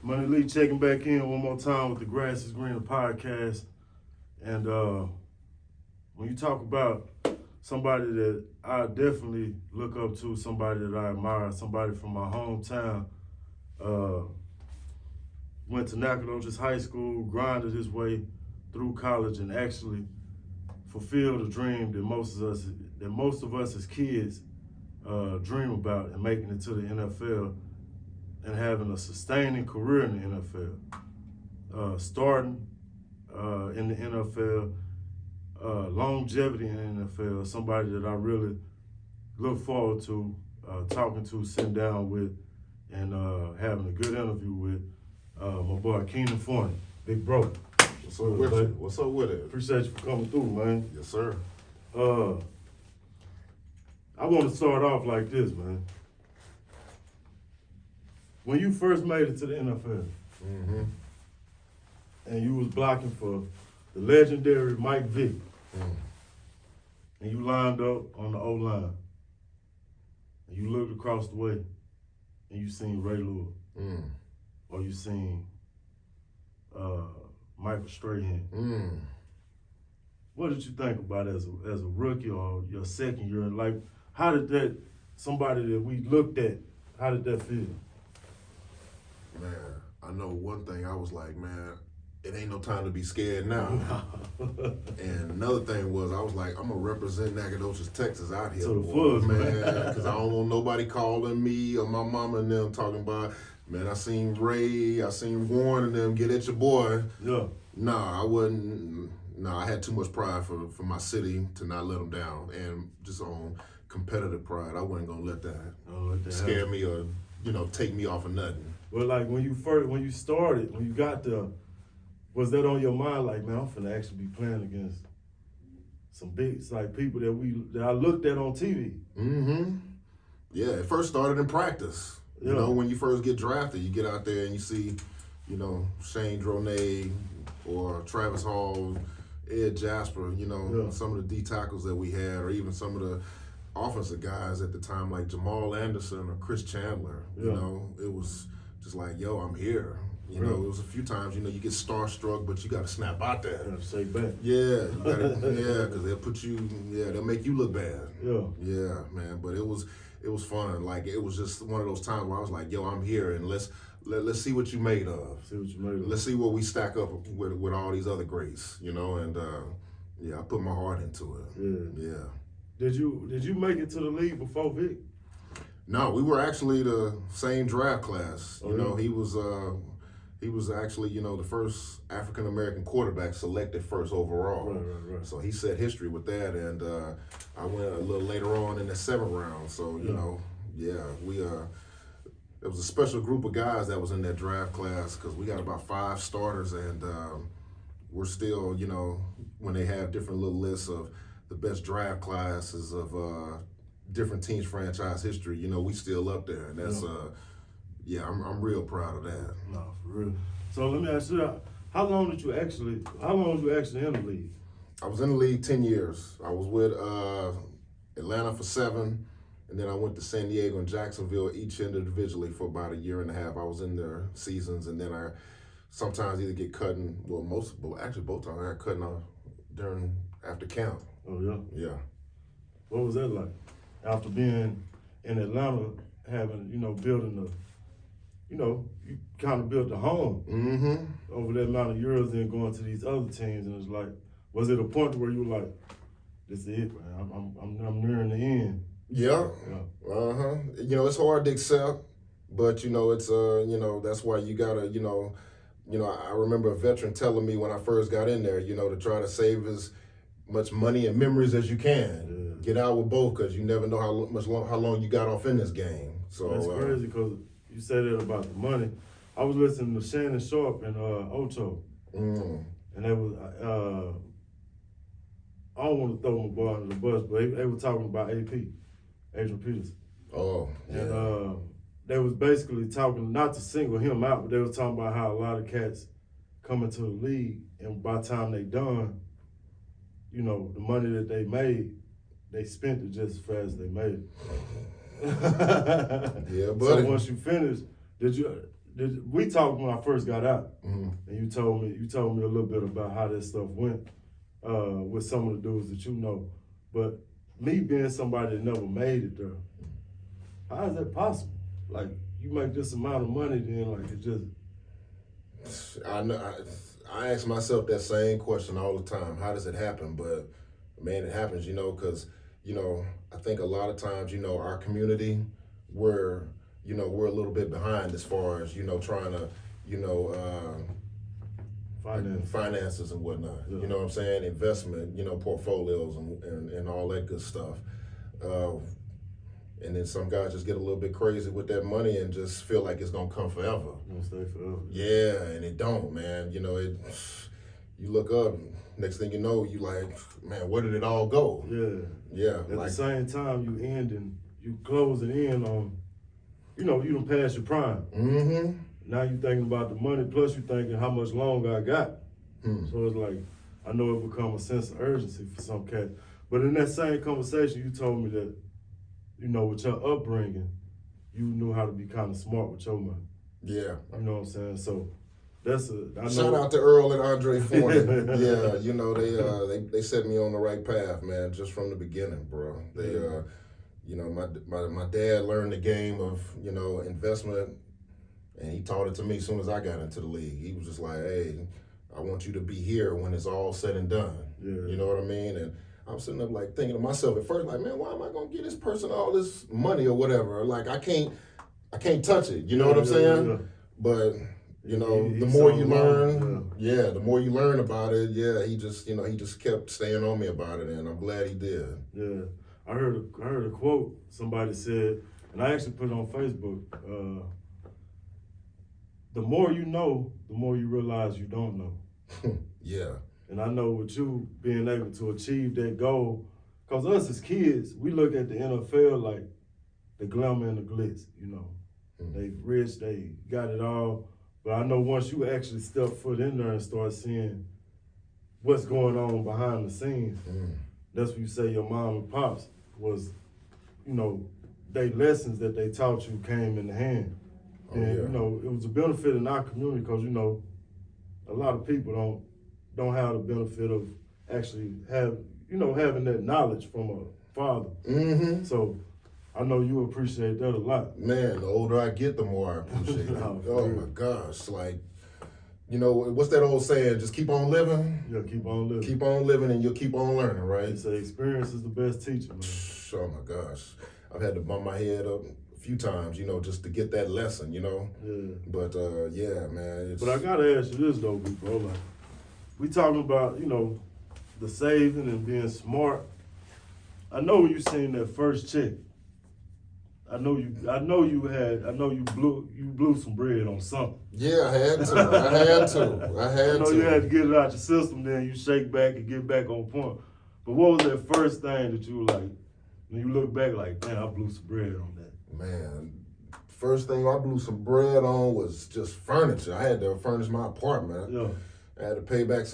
Money Lee checking back in one more time with the Grass is Greener podcast. And when you talk about somebody that I definitely look up to, somebody that I admire, somebody from my hometown, went to Nacogdoches High School, grinded his way through college, and actually fulfilled a dream that most of us as kids dream about, and making it to the NFL and having a sustaining career in the NFL, starting in the NFL, longevity in the NFL, somebody that I really look forward to talking to, sitting down with, and having a good interview with my boy Kynan Forney, big bro. What's up with it? What's up with it? Appreciate you for coming through, man. Yes, sir. I want to start off like this, man. When you first made it to the NFL, and you was blocking for the legendary Mike Vick, and you lined up on the O-line, and you looked across the way, and you seen Ray Lewis, or you seen Michael Strahan. What did you think about it as a rookie or your second year? Like, how did that, somebody that we looked at, how did that feel? Man, I know one thing. I was like, man, it ain't no time to be scared now. And another thing was, I was like, I'm gonna represent Nacogdoches, Texas out here, To the boy, fullest, man, because I don't want nobody calling me or my mama and them talking about, man, I seen Ray, I seen Warren and them get at your boy. Yeah. Nah, I wouldn't. No, I had too much pride for my city to not let them down, and just on competitive pride, I wasn't gonna let that scare me or take me off of nothing. Well, like when you started, when you got there, was that on your mind? Like, man, I'm finna actually be playing against some big, like people that I looked at on TV. Yeah, it first started in practice. Yeah. You know, when you first get drafted, you get out there and you see, Shane Droney or Travis Hall, Ed Jasper, some of the D tackles that we had, or even some of the offensive guys at the time, like Jamal Anderson or Chris Chandler. Yeah. It was just like, yo, I'm here. It was a few times, you get starstruck, but you got to snap out there. You gotta say back. Yeah, you gotta, because they'll put you, they'll make you look bad. Yeah, man. But it was fun. Like, it was just one of those times where I was like, yo, I'm here, and let's see what you made of. Let's see what we stack up with all these other greats, and I put my heart into it. Yeah. Did you make it to the league before Vic? No, we were actually the same draft class. Yeah. He was actually, the first African American quarterback selected first overall. Right. So he set history with that, and I went a little later on in the 7th round. So it was a special group of guys that was in that draft class, because we got about 5 starters, and we're still, when they have different little lists of the best draft classes of different teams' franchise history, we still up there, and that's I'm real proud of that. No, for real. So let me ask you, how long was you actually in the league? I was in the league 10 years. I was with Atlanta for 7, and then I went to San Diego and Jacksonville, each individually, for about a year and a half. I was in their seasons, and then I sometimes either get cut in, both times I got cut in after camp. Oh, yeah? Yeah. What was that like? After being in Atlanta, having, building you kind of built a home over that amount of years, then going to these other teams, and it's like, was it a point where you were like, this is it, man, I'm nearing the end? Yeah. It's hard to accept, but it's that's why you gotta I remember a veteran telling me when I first got in there, to try to save as much money and memories as you can. Get out with both, because you never know how long you got off in this game. So that's crazy, because you said that about the money. I was listening to Shannon Sharp and Ocho, and they was I don't want to throw my boy under the bus, but they were talking about AP, Adrian Peterson. Oh, yeah. And they was basically talking, not to single him out, but they were talking about how a lot of cats come into the league, and by the time they done, the money that they made, they spent it just as fast as they made it. Yeah, buddy. So once you finish, did we talked when I first got out, Mm-hmm. and you told me a little bit about how that stuff went with some of the dudes that you know. But me being somebody that never made it there, how is that possible? Like, you make this amount of money, then like it just. I know. I ask myself that same question all the time. How does it happen? But man, it happens, because I think a lot of times, our community, we're a little bit behind as far as trying to, finances and whatnot. Yeah. You know what I'm saying? Investment, portfolios and all that good stuff. And then some guys just get a little bit crazy with that money and just feel like it's gonna come forever. Gonna stay forever. Yeah, and it don't, man. You look up, next thing you know, you like, man, where did it all go? Yeah. Yeah. At the same time, you closing in on, you done past your prime. Mm-hmm. Now you thinking about the money, plus you thinking how much longer I got. So it's like, I know it become a sense of urgency for some cats. But in that same conversation, you told me that, with your upbringing, you knew how to be kind of smart with your money. Yeah. You know what I'm saying? So that's I know. Shout out to Earl and Andre Forney. Yeah, they set me on the right path, man, just from the beginning, bro. They my dad learned the game of, investment, and he taught it to me as soon as I got into the league. He was just like, hey, I want you to be here when it's all said and done. Yeah. You know what I mean? And I'm sitting up like thinking to myself at first, like, man, why am I gonna give this person all this money or whatever? Like, I can't touch it. You know what I'm saying? Yeah. But the more you learn, the more you learn about it. Yeah, he just kept staying on me about it, and I'm glad he did. Yeah, I heard a quote somebody said, and I actually put it on Facebook. The more you know, the more you realize you don't know. Yeah. And I know with you being able to achieve that goal, because us as kids, we look at the NFL like the glamour and the glitz, They rich, they got it all. But I know once you actually step foot in there and start seeing what's going on behind the scenes, that's when you say your mom and pops was, they lessons that they taught you came in the hand. And, it was a benefit in our community because, a lot of people don't have the benefit of actually having that knowledge from a father. Mm-hmm. So I know you appreciate that a lot. Man, the older I get, the more I appreciate it. Oh my gosh. Like, what's that old saying? Just keep on living. Yeah, keep on living. Keep on living and you'll keep on learning, right? They say experience is the best teacher, man. Oh my gosh. I've had to bump my head up a few times, just to get that lesson, Yeah. But yeah, man. But I gotta ask you this though, bro. Like, we talking about, the saving and being smart. I know when you seen that first check, I know you blew some bread on something. Yeah, I had to. I know you had to get it out your system, then you shake back and get back on point. But what was that first thing that you were like, when you look back like, man, I blew some bread on that? Man, first thing I blew some bread on was just furniture. I had to furnish my apartment. Yeah. I had to pay back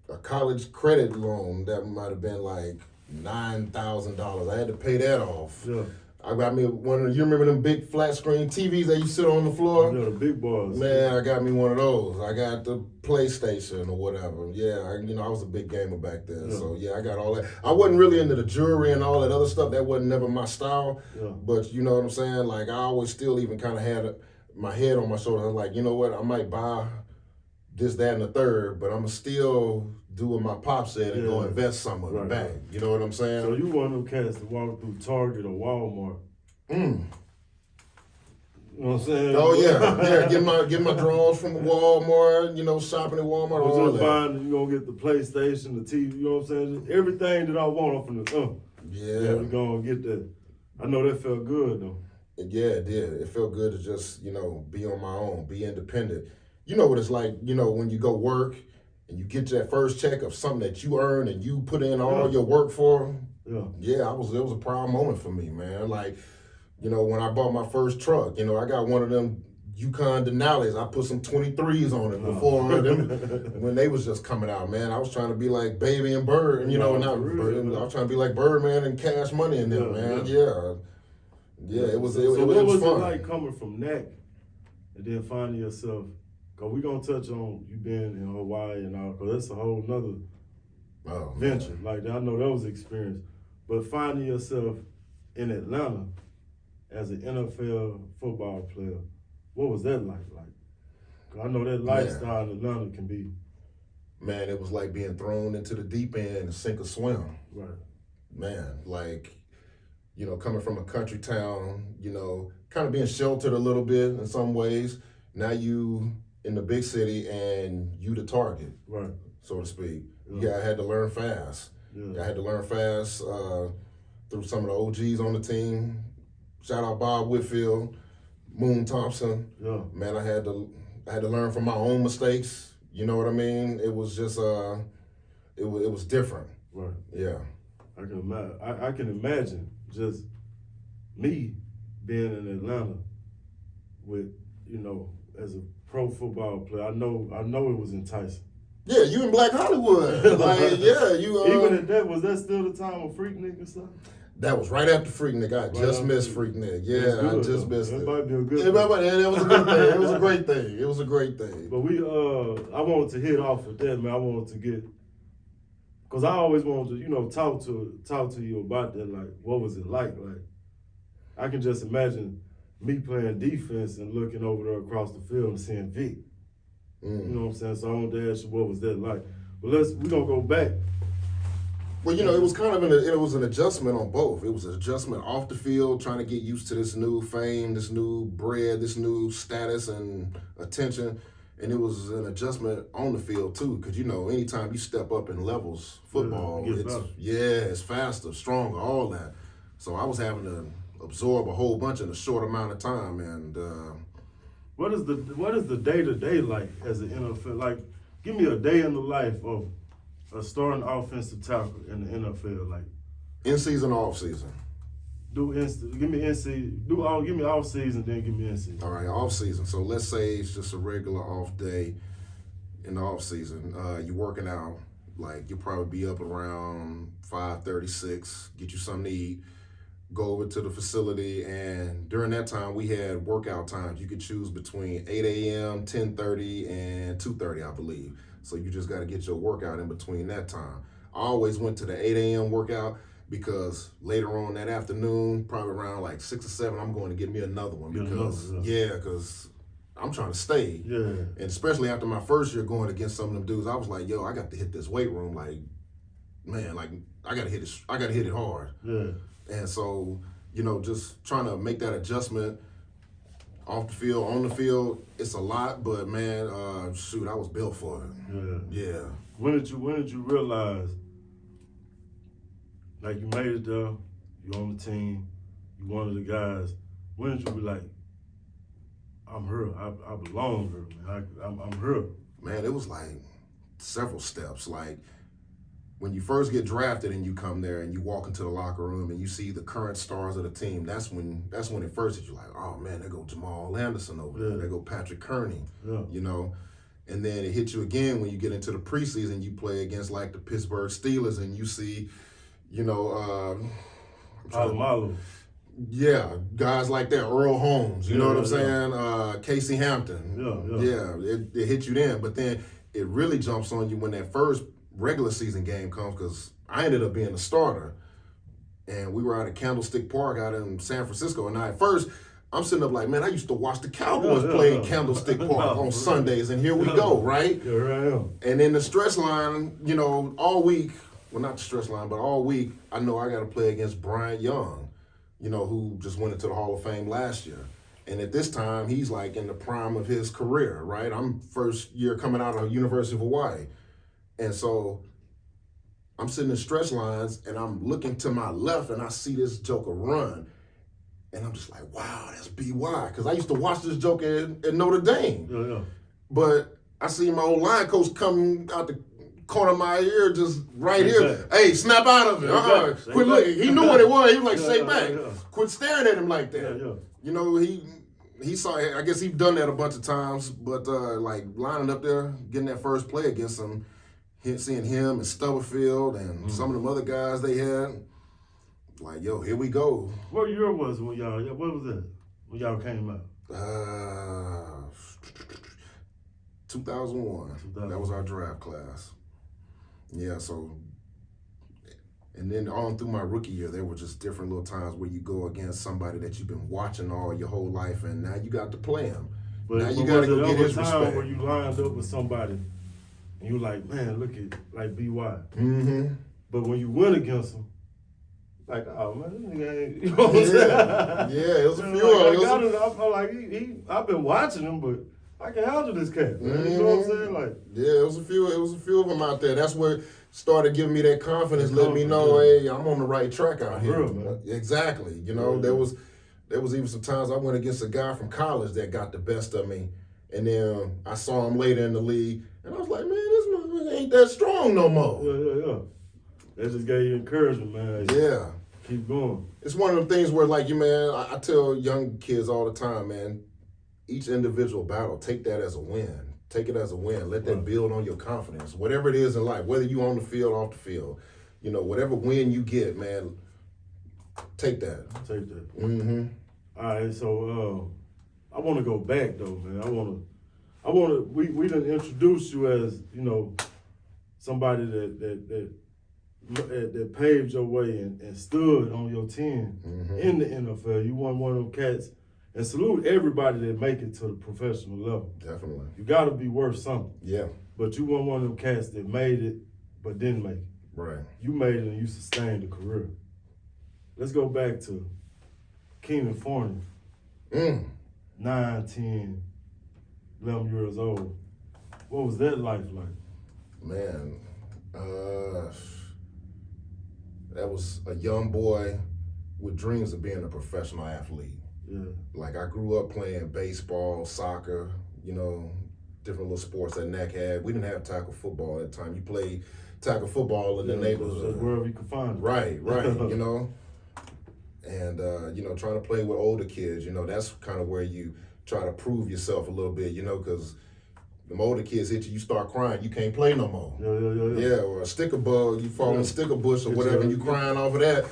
a college credit loan that might have been like $9,000. I had to pay that off. Yeah. I got me you remember them big flat screen TVs that you sit on the floor? Yeah, the big boys. Man, I got me one of those. I got the PlayStation or whatever. Yeah, I was a big gamer back then. Yeah. So yeah, I got all that. I wasn't really into the jewelry and all that other stuff. That wasn't never my style. Yeah. But you know what I'm saying? Like I always still even kind of had my head on my shoulder. I'm like, you know what? I might buy this, that, and the third, but I'm still do what my pop said and go invest some of it back. Right. You know what I'm saying? So you one of them cats that walk through Target or Walmart. You know what I'm saying? Oh yeah. Get my drawers from Walmart, shopping at Walmart, all just that. Buying, you gonna get the PlayStation, the TV, you know what I'm saying? Everything that I want up from the Yeah, we gonna get that. I know that felt good though. Yeah, it did. It felt good to just, be on my own, be independent. You know what it's like, when you go work and you get that first check of something that you earned and you put in all your work for. Yeah, it was a proud moment for me, man. Like, when I bought my first truck, I got one of them Yukon Denali's. I put some 23s on it before when they was just coming out, man. I was trying to be like Baby and Bird, not Bird. I was trying to be like Birdman and Cash Money in them, man. Yeah, it was what was fun. it like coming from that and then finding yourself, because we're going to touch on you being in Hawaii and all, because that's a whole nother venture. Like, I know that was an experience. But finding yourself in Atlanta as an NFL football player, what was that like? I know that lifestyle in Atlanta can be. Man, it was like being thrown into the deep end and sink or swim. Right. Man, like, you know, coming from a country town, you know, kind of being sheltered a little bit in some ways. Now you in the big city and you the target, right, so to speak. Yeah, I had to learn fast. Yeah. I had to learn fast through some of the OGs on the team. Shout out Bob Whitfield, Moon Thompson. Yeah. Man, I had to learn from my own mistakes. You know what I mean? It was just it was different. Right. Yeah. I can imagine. I can imagine just me being in Atlanta with, you know, as a pro football player. I know it was enticing. Yeah, you in Black Hollywood. Like, yeah, you. Even at that, was that still the time of Freaknik and stuff? That was right after Freaknik. I just missed Freaknik. Yeah, I just missed it. That might be a good thing. It was a good thing. It was a great thing. It was a great thing. But I wanted to hit off with that, man. I wanted to get, because I always wanted to, you know, talk to you about that. Like, what was it like? Like, I can just imagine me playing defense and looking over there across the field and seeing Vic. You know what I'm saying? So I wanted to ask you, what was that like? But we're gonna go back. Well, you know, it was kind of it was an adjustment on both. It was an adjustment off the field, trying to get used to this new fame, this new bread, this new status and attention. And it was an adjustment on the field too, because you know, anytime you step up in levels, football, it's faster, stronger, all that. So I was having to absorb a whole bunch in a short amount of time. And what is the day-to-day like as an NFL? Like, give me a day in the life of a starting offensive tackle in the NFL. Like, in season, off season. Give me off season, then give me in season. All right, off season. So let's say it's just a regular off day in the off season. You're working out. Like, you'll probably be up around 5:36. Get you something to eat. Go over to the facility, and during that time, we had workout times. You could choose between 8 a.m., 10:30, and 2:30, I believe. So you just got to get your workout in between that time. I always went to the 8 a.m. workout because later on that afternoon, probably around like 6 or 7, I'm going to get me another one because I'm trying to stay. Yeah. And especially after my first year going against some of them dudes, I was like, yo, I got to hit this weight room. Like, man, like I got to hit it hard. Yeah. And so, you know, just trying to make that adjustment off the field, on the field, it's a lot, but man, I was built for it. Yeah. When did you realize, like, you made it there, you on the team, you one of the guys, when did you be like, I'm here, I belong here, man, I'm here? Man, it was like several steps. Like, when you first get drafted and you come there and you walk into the locker room and you see the current stars of the team, that's when at first you're like, oh man, there go Jamal Anderson over there, there go Patrick Kearney, you know. And then it hits you again when you get into the preseason, you play against like the Pittsburgh Steelers and you see, you know, yeah, guys like that, Earl Holmes, you know what I'm saying? Casey Hampton. It hit you then, but then it really jumps on you when that first regular season game comes, because I ended up being a starter, and we were out at Candlestick Park out in San Francisco. And at first, I'm sitting up like, man, I used to watch the Cowboys play in Candlestick Park on Sundays, and here we go, right? Yeah, here I am. And then the stretch line, you know, all week, well, not the stretch line, but all week, I know I got to play against Bryant Young, you know, who just went into the Hall of Fame last year. And at this time, he's like in the prime of his career, right? I'm first year coming out of University of Hawaii. And so I'm sitting in stretch lines and I'm looking to my left and I see this joker run. And I'm just like, wow, that's BY. Because I used to watch this joker at Notre Dame. But I see my old line coach come out the corner of my ear, just right here. Hey, snap out of it. Quit looking. He knew what it was. He was like, stay back. Quit staring at him like that. You know, he saw, I guess he'd done that a bunch of times, but like lining up there, getting that first play against him, seeing him and Stubblefield and some of them other guys they had, like, yo, here we go. What year was it when y'all, what was that, when y'all came out? 2001. That was our draft class. Yeah, so, and then on through my rookie year, there were just different little times where you go against somebody that you've been watching all your whole life, and now you got to play him. Now you got to go get his respect. Where you lined up with somebody, and you like, man, look at like BY. Mm-hmm. But when you win against him, like, oh man, this nigga ain't. You know what I'm saying? Yeah, it was a few. I felt like I've been watching him, but I can handle this cat. Man. You know what I'm saying? Like, yeah, it was a few of them out there. That's where it started giving me that confidence, let me know, hey, I'm on the right track out here. Man. Exactly. You know, there was even some times I went against a guy from college that got the best of me, and then I saw him later in the league, and I was like, man, this motherfucker ain't that strong no more. Yeah. That just gave you encouragement, man. Yeah. Keep going. It's one of them things where, like, I tell young kids all the time, man, each individual battle, take that as a win. Take it as a win. Let that build on your confidence. Whatever it is in life, whether you on the field, off the field, you know, whatever win you get, man, take that. Take that. Mm-hmm. All right, so I want to go back though, man. I want to. We done introduced you as, you know, somebody that paved your way and stood on your team in the NFL. You won one of them cats. And salute everybody that make it to the professional level. Definitely. You got to be worth something. Yeah. But you weren't one of them cats that made it but didn't make it. Right. You made it and you sustained a career. Let's go back to Kynan Forney. 9, 10, 11 years old. What was that life like? Man, that was a young boy with dreams of being a professional athlete. Yeah. Like, I grew up playing baseball, soccer, you know, different little sports that NAC had. We didn't have tackle football at the time. You played tackle football in the neighborhood. Wherever you could find it. Right, you know. And, you know, trying to play with older kids, you know, that's kind of where you try to prove yourself a little bit, you know, because the older kids hit you, you start crying, you can't play no more. Yeah, or a sticker bug, you fall in a sticker bush or whatever, and you crying off of that.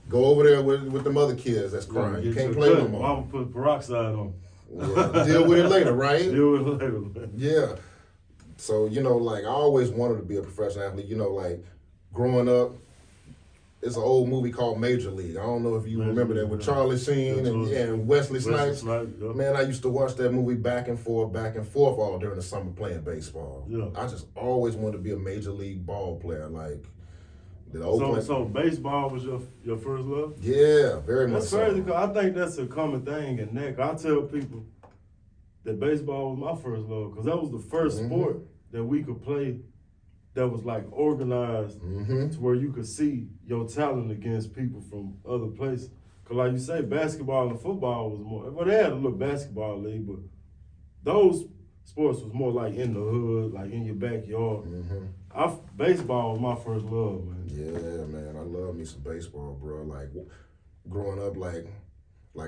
Go over there with them other kids that's crying. You can't play no more. Mama put peroxide on. Yeah. Deal with it later, right? Deal with it later, man. Yeah. So, you know, like, I always wanted to be a professional athlete. You know, like, growing up, it's an old movie called Major League. I don't know if you remember that with Charlie Sheen and Wesley Snipes. Man, I used to watch that movie back and forth all during the summer playing baseball. Yeah. I just always wanted to be a Major League ball player. Like, so baseball was your first love? Yeah, very much so. That's crazy, because I think that's a common thing in NAC. I tell people that baseball was my first love, because that was the first sport that we could play that was like organized to where you could see your talent against people from other places. Because like you say, basketball and football was more, well, they had a little basketball league, but those sports was more like in the hood, like in your backyard. Baseball was my first love, man. Yeah, man, I love me some baseball, bro. Like, growing up, like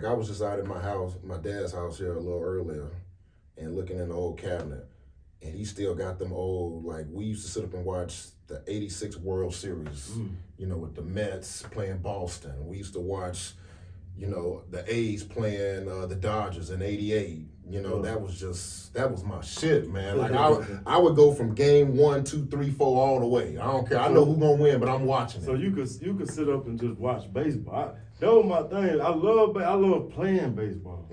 I was just out in my house, my dad's house here a little earlier, and looking in the old cabinet, and he still got them old, like, we used to sit up and watch the '86 World Series, you know, with the Mets playing Boston. We used to watch, you know, the A's playing the Dodgers in '88. You know, that was my shit, man. Like, I would go from game 1, 2, 3, 4 all the way. I don't care. I know who's gonna win, but I'm watching it. So you could sit up and just watch baseball. That was my thing. I love playing baseball.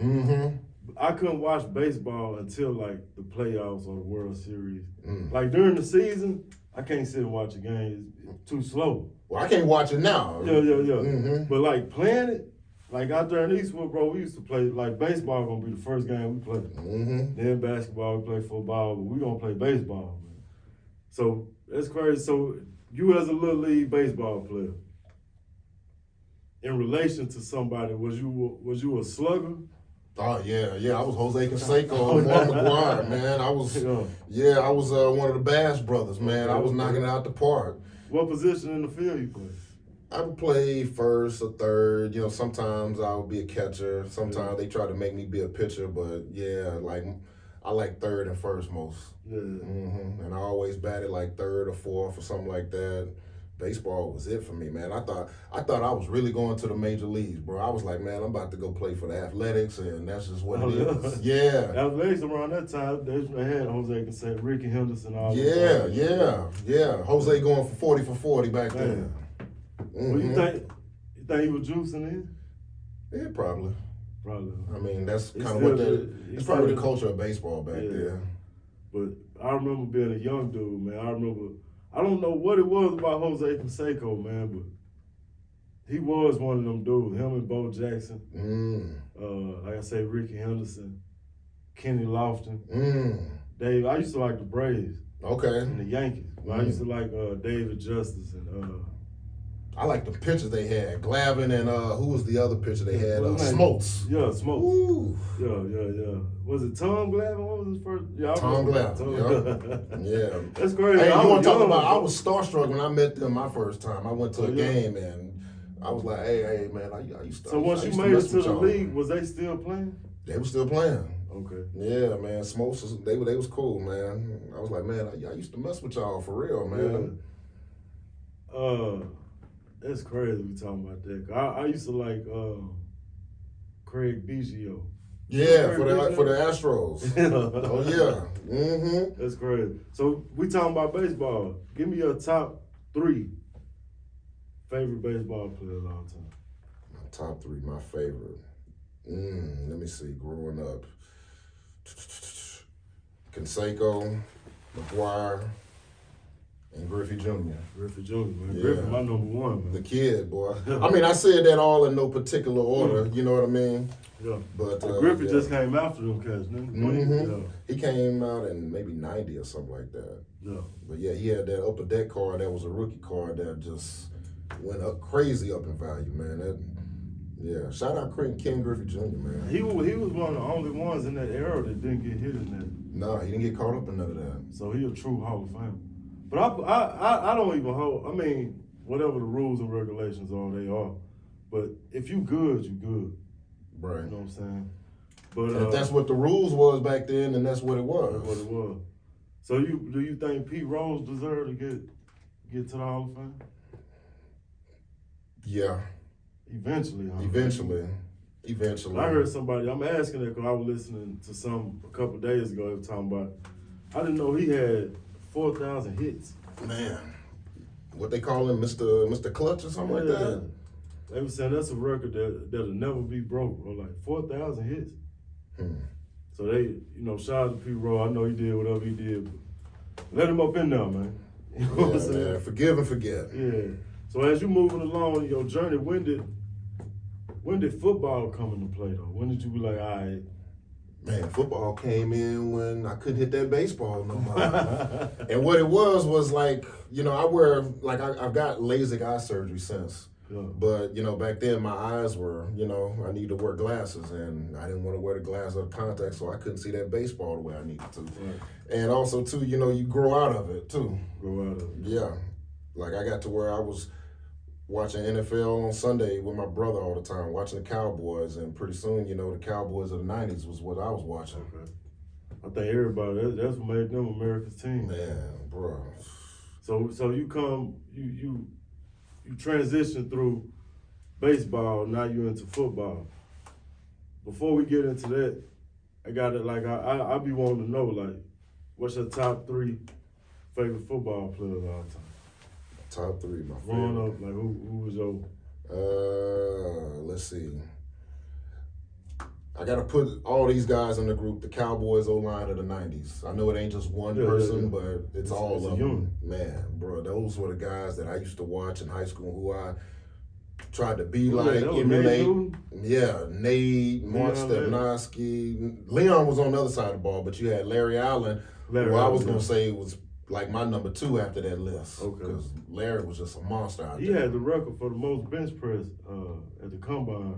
I couldn't watch baseball until like the playoffs or the World Series. Like during the season, I can't sit and watch a game. It's too slow. Well, I can't watch it now. Yeah. But like playing it. Like out there in Eastwood, bro, we used to play, like baseball gonna be the first game we played. Then basketball, we play football, but we gonna play baseball, man. So that's crazy. So you as a little league baseball player, in relation to somebody, was you a slugger? Oh yeah. I was Jose Canseco, Mark McGuire, man. I was one of the Bass brothers, man. I was knocking it out the park. What position in the field you played? I would play first or third. You know, sometimes I would be a catcher. Sometimes they try to make me be a pitcher, but yeah, like I like third and first most. Yeah. And I always batted like third or fourth or something like that. baseball was it for me, man. I thought I was really going to the major leagues, bro. I was like, man, I'm about to go play for the Athletics, and that's just what it is. Yeah. Athletics around that time, they had Jose Canseco, Ricky Henderson, all Yeah. Jose going for 40 back then. Well, you think he was juicing in? Yeah, probably. Probably. I mean, that's kind of what it's probably the culture of baseball back there. But I remember being a young dude, man. I don't know what it was about Jose Canseco, man, but he was one of them dudes. Him and Bo Jackson. Like I say, Ricky Henderson, Kenny Lofton, Dave. I used to like the Braves. Okay. And the Yankees. I used to like David Justice and I like the pitchers they had. Glavine and who was the other pitcher they had? Smoltz. Yeah, Smoltz. Ooh. Yeah. Was it Tom Glavine? What was his first? Yeah, Tom Glavine. Yeah. That's crazy. Hey, you want to talk about? I was starstruck when I met them my first time. I went to a game and I was like, hey, man, I used to. So once you made it to the league, was they still playing? They were still playing. Okay. Yeah, man. Smoltz, they was cool, man. I was like, man, I used to mess with y'all for real, man. Yeah. That's crazy we talking about that. I used to like Craig Biggio. Yeah, for the Astros. Oh yeah. Mm-hmm. That's crazy. So we talking about baseball. Give me your top 3 favorite baseball players of all time. My top 3, my favorite. Let me see. Growing up, Canseco, McGuire, and Griffey Jr. Griffey Jr., man. Yeah. Griffey, my number 1, man. The kid, boy. I mean, I said that all in no particular order. You know what I mean? Yeah. But Griffey just came after them cats, man. He came out in maybe 90 or something like that. Yeah. But yeah, he had that upper deck card that was a rookie card that just went up crazy up in value, man. Shout out Ken Griffey Jr., man. He was one of the only ones in that era that didn't get hit in that. No, he didn't get caught up in none of that. So he a true Hall of Famer. But I don't even hold. I mean, whatever the rules and regulations are, they are. But if you good, you good. Right. You know what I'm saying? But if that's what the rules was back then, then that's what it was. That's what it was. So do you think Pete Rose deserved to get to the Hall of Fame? Yeah. Eventually, huh? Eventually. I heard somebody, I'm asking that because I was listening to some a couple days ago, they were talking about, I didn't know he had 4,000 hits. Man, what they call him, Mr. Clutch or something like that? They were saying that's a record that'll never be broke, or like 4,000 hits. So they, shout out to Pete Rose. I know he did whatever he did, but let him up in there, man. You know what I'm saying? Man, forgive and forget. Yeah. So as you moving along in your journey, when did football come into play though? When did you be like, all right? Man, football came in when I couldn't hit that baseball no more. And what it was like, I wear, like I've got LASIK eye surgery since. Yeah. But, back then my eyes were, I needed to wear glasses and I didn't want to wear the glasses or contacts, so I couldn't see that baseball the way I needed to. Right. And also too, you grow out of it too. Grow out of it. Yeah. Like I got to where I was watching NFL on Sunday with my brother all the time, watching the Cowboys, and pretty soon, the Cowboys of the 90s was what I was watching. Okay. I think everybody, that's what made them America's team. Man, bro. So you transition through baseball, now you're into football. Before we get into that, I be wanting to know, like, what's your top 3 favorite football players of all time? Top 3, my favorite. Growing up, like who was your? Let's see. I got to put all these guys in the group. The Cowboys O-line of the '90s. I know it ain't just one person, but it's all of them. Man, bro, those were the guys that I used to watch in high school, who I tried to be emulate. Nate, Mark Stepnoski. Leon was on the other side of the ball, but you had Larry Allen, who I was gonna say was like my number 2 after that list. Okay. Because Larry was just a monster out there. He had the record for the most bench press at the combine.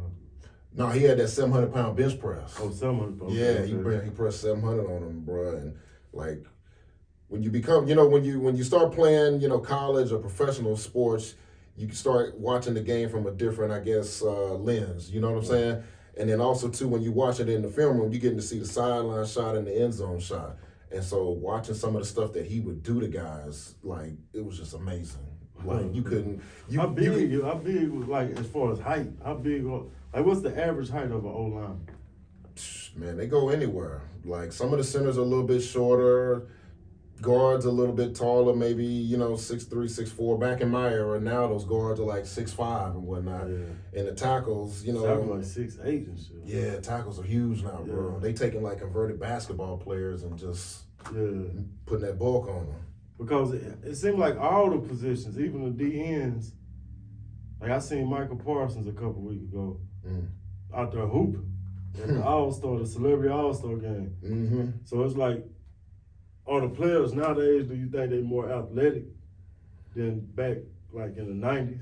No, he had that 700-pound bench press. Oh, 700 pounds. Yeah, he pressed 700 on him, bro. And like when you become, when you start playing, college or professional sports, you can start watching the game from a different, I guess, lens. You know what I'm saying? And then also too, when you watch it in the film room, you getting to see the sideline shot and the end zone shot. And so watching some of the stuff that he would do to guys, like, it was just amazing. Like you couldn't. How big was like as far as height? How big? Like what's the average height of an O line? Man, they go anywhere. Like some of the centers are a little bit shorter, guards a little bit taller, maybe 6'3", 6'4". Back in my era, now those guards are like 6'5" and whatnot. Yeah. And the tackles, Tackles like 6'8" and shit. Yeah, tackles are huge now, bro. Yeah. They taking like converted basketball players and just putting that bulk on them. Because it seemed like all the positions, even the D ends, like I seen Michael Parsons a couple weeks ago out there hooping at the All-Star, the Celebrity All-Star game. Mm-hmm. So it's like, are the players nowadays, do you think they more athletic than back like in the 90s?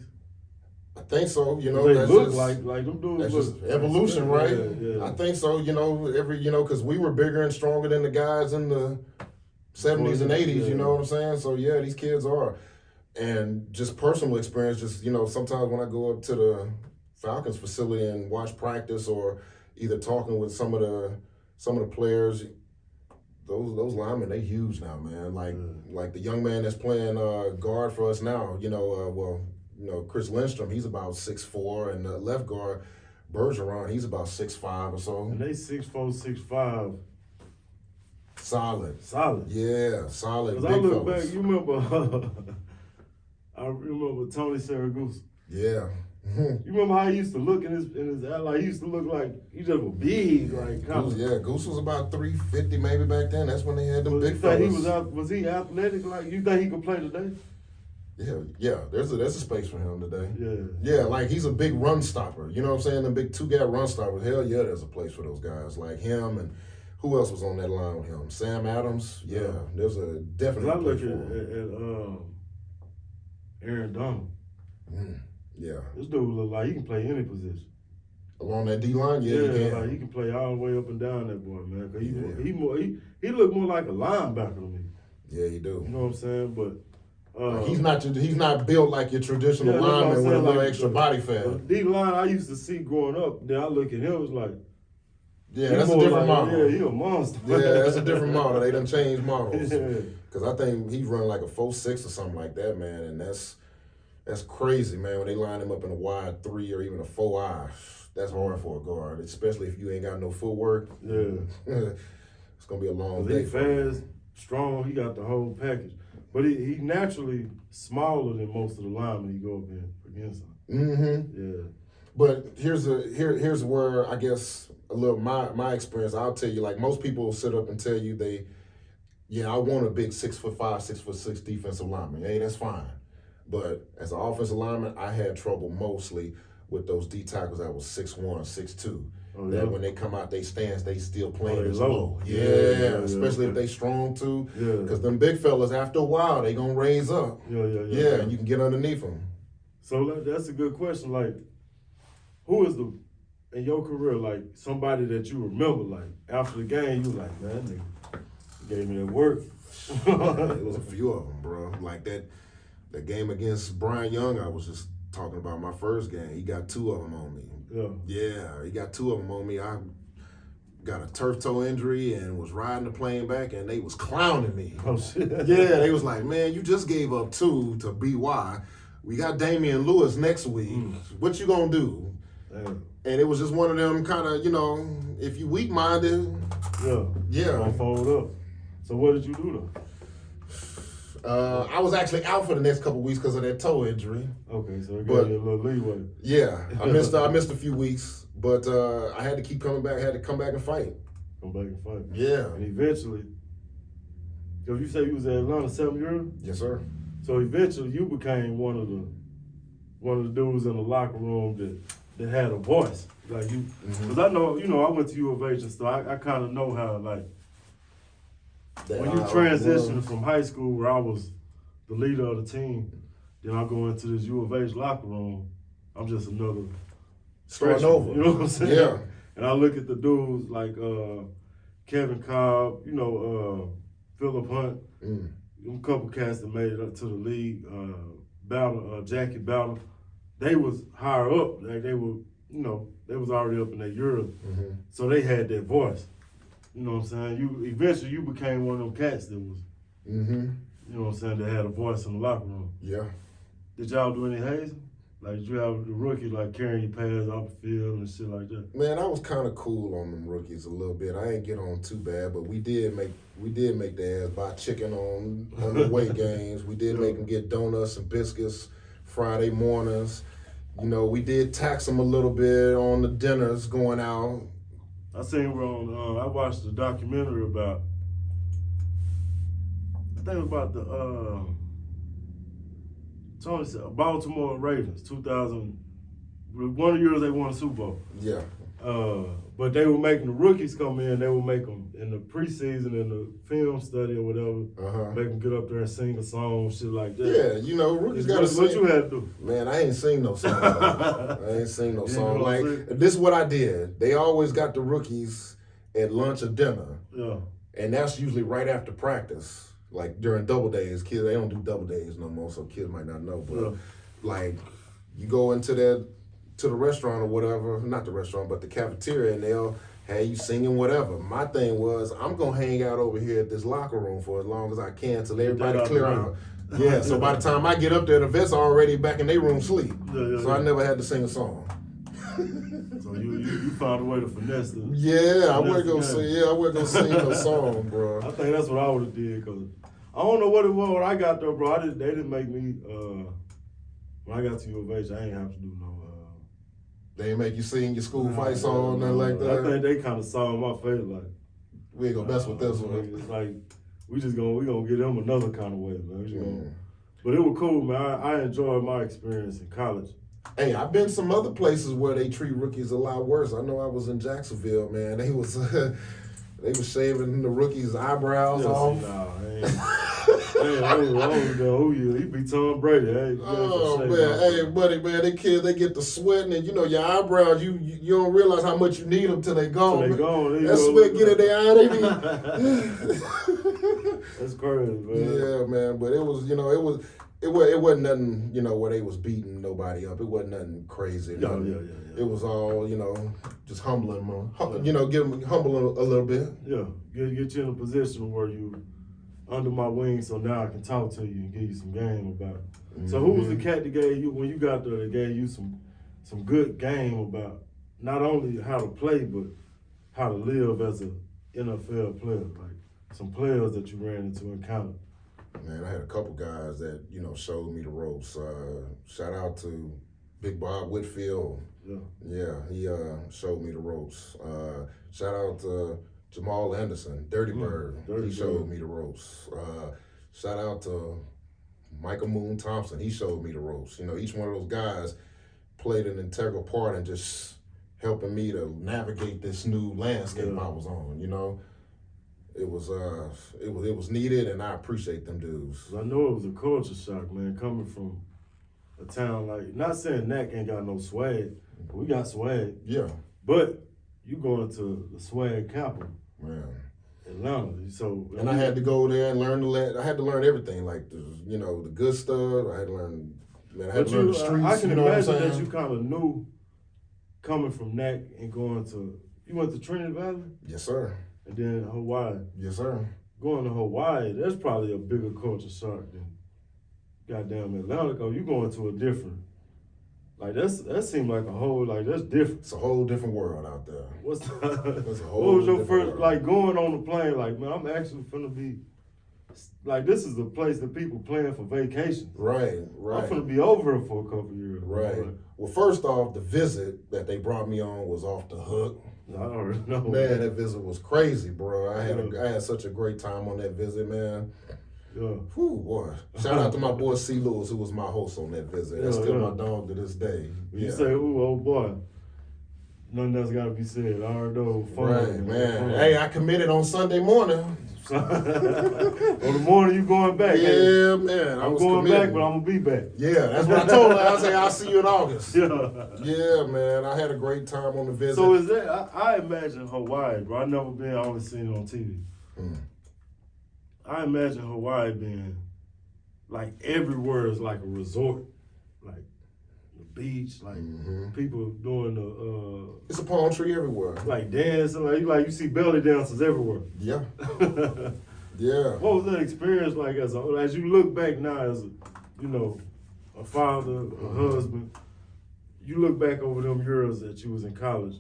I think so. They that's look just, like them dudes. That's look just evolution, like, right? Yeah. I think so. Because we were bigger and stronger than the guys in the 70s and 80s. Yeah. You know what I'm saying? So yeah, these kids are. And just personal experience. Just sometimes when I go up to the Falcons facility and watch practice, or either talking with some of the players. Those linemen, they huge now, man. Like the young man that's playing guard for us now. Chris Lindstrom, he's about 6'4", and the left guard, Bergeron, he's about 6'5" or so. And they 6'4", 6'5". Solid. Yeah, solid. Because I look back, you remember, I remember Tony Saragusa. Yeah. You remember how he used to look in his like he used to look like he just was big, like kind of. Yeah, Goose was about 350 maybe back then. That's when they had them big fellas. Was he athletic? Like you think he could play today? Yeah. There's a space for him today. Yeah. Yeah, like he's a big run stopper. You know what I'm saying? The big two-gap run stoppers. Hell yeah, there's a place for those guys like him. And who else was on that line with him? Sam Adams. Yeah, there's a definite place for him. At Aaron Donald. Yeah. This dude look like he can play any position. Along that D line, he can. can. Like he can play all the way up and down that boy, man. Cause he look more like a linebacker to me. Yeah, he do. You know what I'm saying? But he's not built like your traditional lineman with a little extra body fat. D line I used to see growing up. Then I look at him, it's like. Yeah, that's a different model. Yeah, he a monster. Yeah, that's a different model. They done changed models. Because I think he's running like a 4.6 or something like that, man, and that's crazy, man, when they line him up in a wide 3 or even a 4-eye. That's hard for a guard, especially if you ain't got no footwork. Yeah. It's going to be a long day. He's fast, strong, he got the whole package. But he naturally smaller than most of the linemen he go up against him. Mm-hmm. Yeah. But here's where I guess a little my experience, I'll tell you, like most people will sit up and tell you I want a big 6'5", 6'6" defensive lineman. Hey, that's fine. But as an offensive lineman, I had trouble mostly with those D tackles that was 6'1", 6'2". That when they come out they stance, they still playing as low. Yeah, especially if they strong too. Yeah. Because them big fellas, after a while, they gonna raise up. Yeah, and you can get underneath them. So that's a good question. Like, who is in your career, like somebody that you remember, like after the game, you was like, man, that nigga gave me that work. It was a few of them, bro. Like that game against Brian Young, I was just talking about my first game. He got 2 of them on me. Yeah, he got 2 of them on me. I got a turf toe injury and was riding the plane back, and they was clowning me. Oh, shit. Yeah, they was like, man, you just gave up 2 to BY. We got Damian Lewis next week. What you gonna do? Damn. And it was just one of them kind of, if you weak-minded. Yeah. Gonna fold up. So what did you do though? I was actually out for the next couple weeks because of that toe injury. Okay, so it gave you a little leeway. Yeah, I missed a few weeks, but I had to keep coming back. I had to come back and fight. Yeah. And eventually, because you say you was at Atlanta 7 years? Yes, sir. So eventually you became one of the dudes in the locker room that had a voice. Like you, because I know, I went to U of H and stuff. I kind of know how, like, when you transition from high school where I was the leader of the team, then I go into this U of H locker room, I'm just another starting over. You know what I'm saying? Yeah. And I look at the dudes like Kevin Cobb, Phillip Hunt, a couple cats that made it up to the league, Jackie Battle. They was higher up. Like they were, they was already up in their years. So they had that voice. You know what I'm saying? Eventually you became one of them cats that was, you know what I'm saying, that had a voice in the locker room. Yeah. Did y'all do any hazing? Like, did you have the rookie like carrying your pads off the field and shit like that? Man, I was kind of cool on them rookies a little bit. I ain't get on too bad, but we did make their ass buy chicken on the away games. We did make them get donuts and biscuits Friday mornings. You know, we did tax them a little bit on the dinners going out. I seen we're on. I watched the documentary about. I think about the Tony said Baltimore Ravens, 2000. One of the years they won a Super Bowl. Yeah. But they were making the rookies come in. They would make them in the preseason, in the film study or whatever. Make them get up there and sing a song, shit like that. Yeah, you know, rookies got to sing. What you had to do? Man, I ain't sing no song. I ain't sing no song. Like, this is what I did. They always got the rookies at lunch or dinner. Yeah. And that's usually right after practice. Like during double days. Kids, they don't do double days no more, so kids might not know. But like, you go into to the restaurant or whatever, not the restaurant, but the cafeteria, and they'll have you singing whatever. My thing was, I'm gonna hang out over here at this locker room for as long as I can till everybody clear out. Yeah, so by the time I get up there, the vets are already back in their room sleep. So I never had to sing a song. So you found a way to finesse the. Yeah, I wasn't gonna sing no song, bro. I think that's what I would have did, cause I don't know what it was when I got there, bro. They didn't make me. When I got to U of H, I ain't have to do no. They ain't make you sing your school fight song, nothing like that. I think they kind of saw in my face like, we ain't gonna mess with this one. It's like we gonna get them another kind of way, man. But it was cool, man. I enjoyed my experience in college. Hey, I've been some other places where they treat rookies a lot worse. I know I was in Jacksonville, man. They was shaving the rookies' eyebrows off. I don't know who you. He be Tom Brady. Hey, buddy, man, they kids, they get to sweating, and you know your eyebrows. You don't realize how much you need them till they gone. That sweat get in their eye. They be. That's crazy, man. Yeah, man, but it was, it wasn't nothing, where they was beating nobody up. It wasn't nothing crazy. Yeah. It was all, just humbling them. Give them humble a little bit. Yeah, get you in a position where you under my wing, so now I can talk to you and give you some game about it. Mm-hmm. So who was the cat that gave you, when you got there, that gave you some good game about not only how to play, but how to live as a NFL player, like some players that you ran into and encountered? Man, I had a couple guys that, showed me the ropes. Shout out to Big Bob Whitfield. Yeah, he showed me the ropes. Shout out to Jamal Anderson, Dirty Bird. He showed me the ropes. Shout out to Michael Moon Thompson. He showed me the ropes. Each one of those guys played an integral part in just helping me to navigate this new landscape I was on. It was needed, and I appreciate them dudes. I know it was a culture shock, man, coming from a town like, not saying NAC ain't got no swag, but we got swag. Yeah. But you going to the swag capital. Man. Atlanta. So and I had to go there and learn I had to learn everything, like the good stuff. I had to learn. Man, I had to learn the streets. I can imagine that you kind of knew coming from NAC and going to. You went to Trinity Valley. Yes, sir. And then Hawaii. Yes, sir. Going to Hawaii, that's probably a bigger culture shock than goddamn Atlanta. Cause you going to a different. Like that seemed like a whole, like that's different. It's a whole different world out there. That's a whole what was your first, world. like going on the plane, like, man, I'm actually finna be, like this is the place that people plan for vacations. Right. I'm finna be over here for a couple years. Right. Like, well, first off, the visit that they brought me on was off the hook. I already know. Man, that visit was crazy, bro. I had such a great time on that visit, man. Yeah. Whew, boy. Shout out to my boy C. Lewis, who was my host on that visit. That's still my dog to this day. You say, ooh, oh boy. Nothing else got to be said. I already know. Right, man. Hey, I committed on Sunday morning. On the morning you going back? Yeah, man. I'm going back, but I'm going to be back. Yeah, that's what I told her. I say, I'll see you in August. Yeah. Yeah, man. I had a great time on the visit. So is that, I imagine Hawaii, bro. I've never been, I only seen it on TV. I imagine Hawaii being like everywhere is like a resort, like the beach, like people doing the. It's a palm tree everywhere. Like dancing, like you see belly dancers everywhere. Yeah. Yeah. What was that experience like as you look back now as a father, a husband. You look back over them years that you was in college.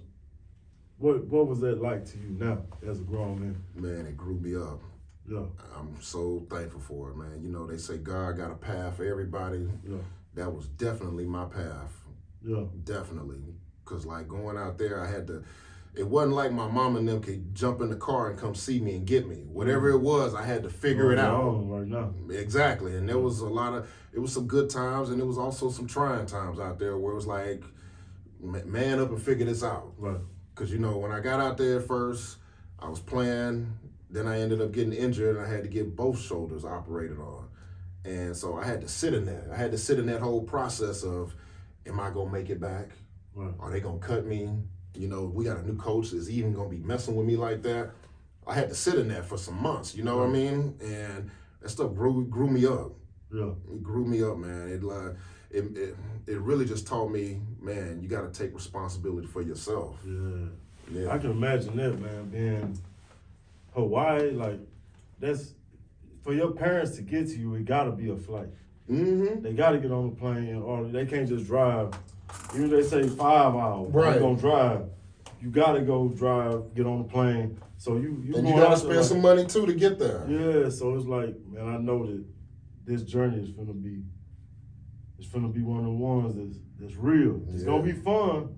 What was that like to you now as a grown man? Man, it grew me up. Yeah. I'm so thankful for it, man. You know, they say God got a path for everybody. Yeah. That was definitely my path. Yeah. Definitely. Because, like, going out there, I had to, it wasn't like my mom and them could jump in the car and come see me and get me. Whatever it was, I had to figure it out. Right now. Exactly. And there was it was some good times, and there was also some trying times out there where it was like, man up and figure this out. Right. Because, you know, when I got out there first, I was playing, then I ended up getting injured, and I had to get both shoulders operated on. And so I had to sit in that. I had to sit in that whole process of, am I going to make it back? Right. Are they going to cut me? You know, we got a new coach. Is he even going to be messing with me like that? I had to sit in that for some months, you know what I mean? And that stuff grew me up. Yeah. It grew me up, man. It really just taught me, man, you got to take responsibility for yourself. Yeah. I can imagine that, man, being Hawaii, like, that's, for your parents to get to you, it got to be a flight. Mm-hmm. They got to get on the plane, or they can't just drive. Even if they say 5 hours, right. They're going to drive. You got to go drive, get on the plane. So you and you got to spend some money, too, to get there. Yeah, so it's like, man, I know that this journey is finna be one of the ones that's real. It's gonna be fun,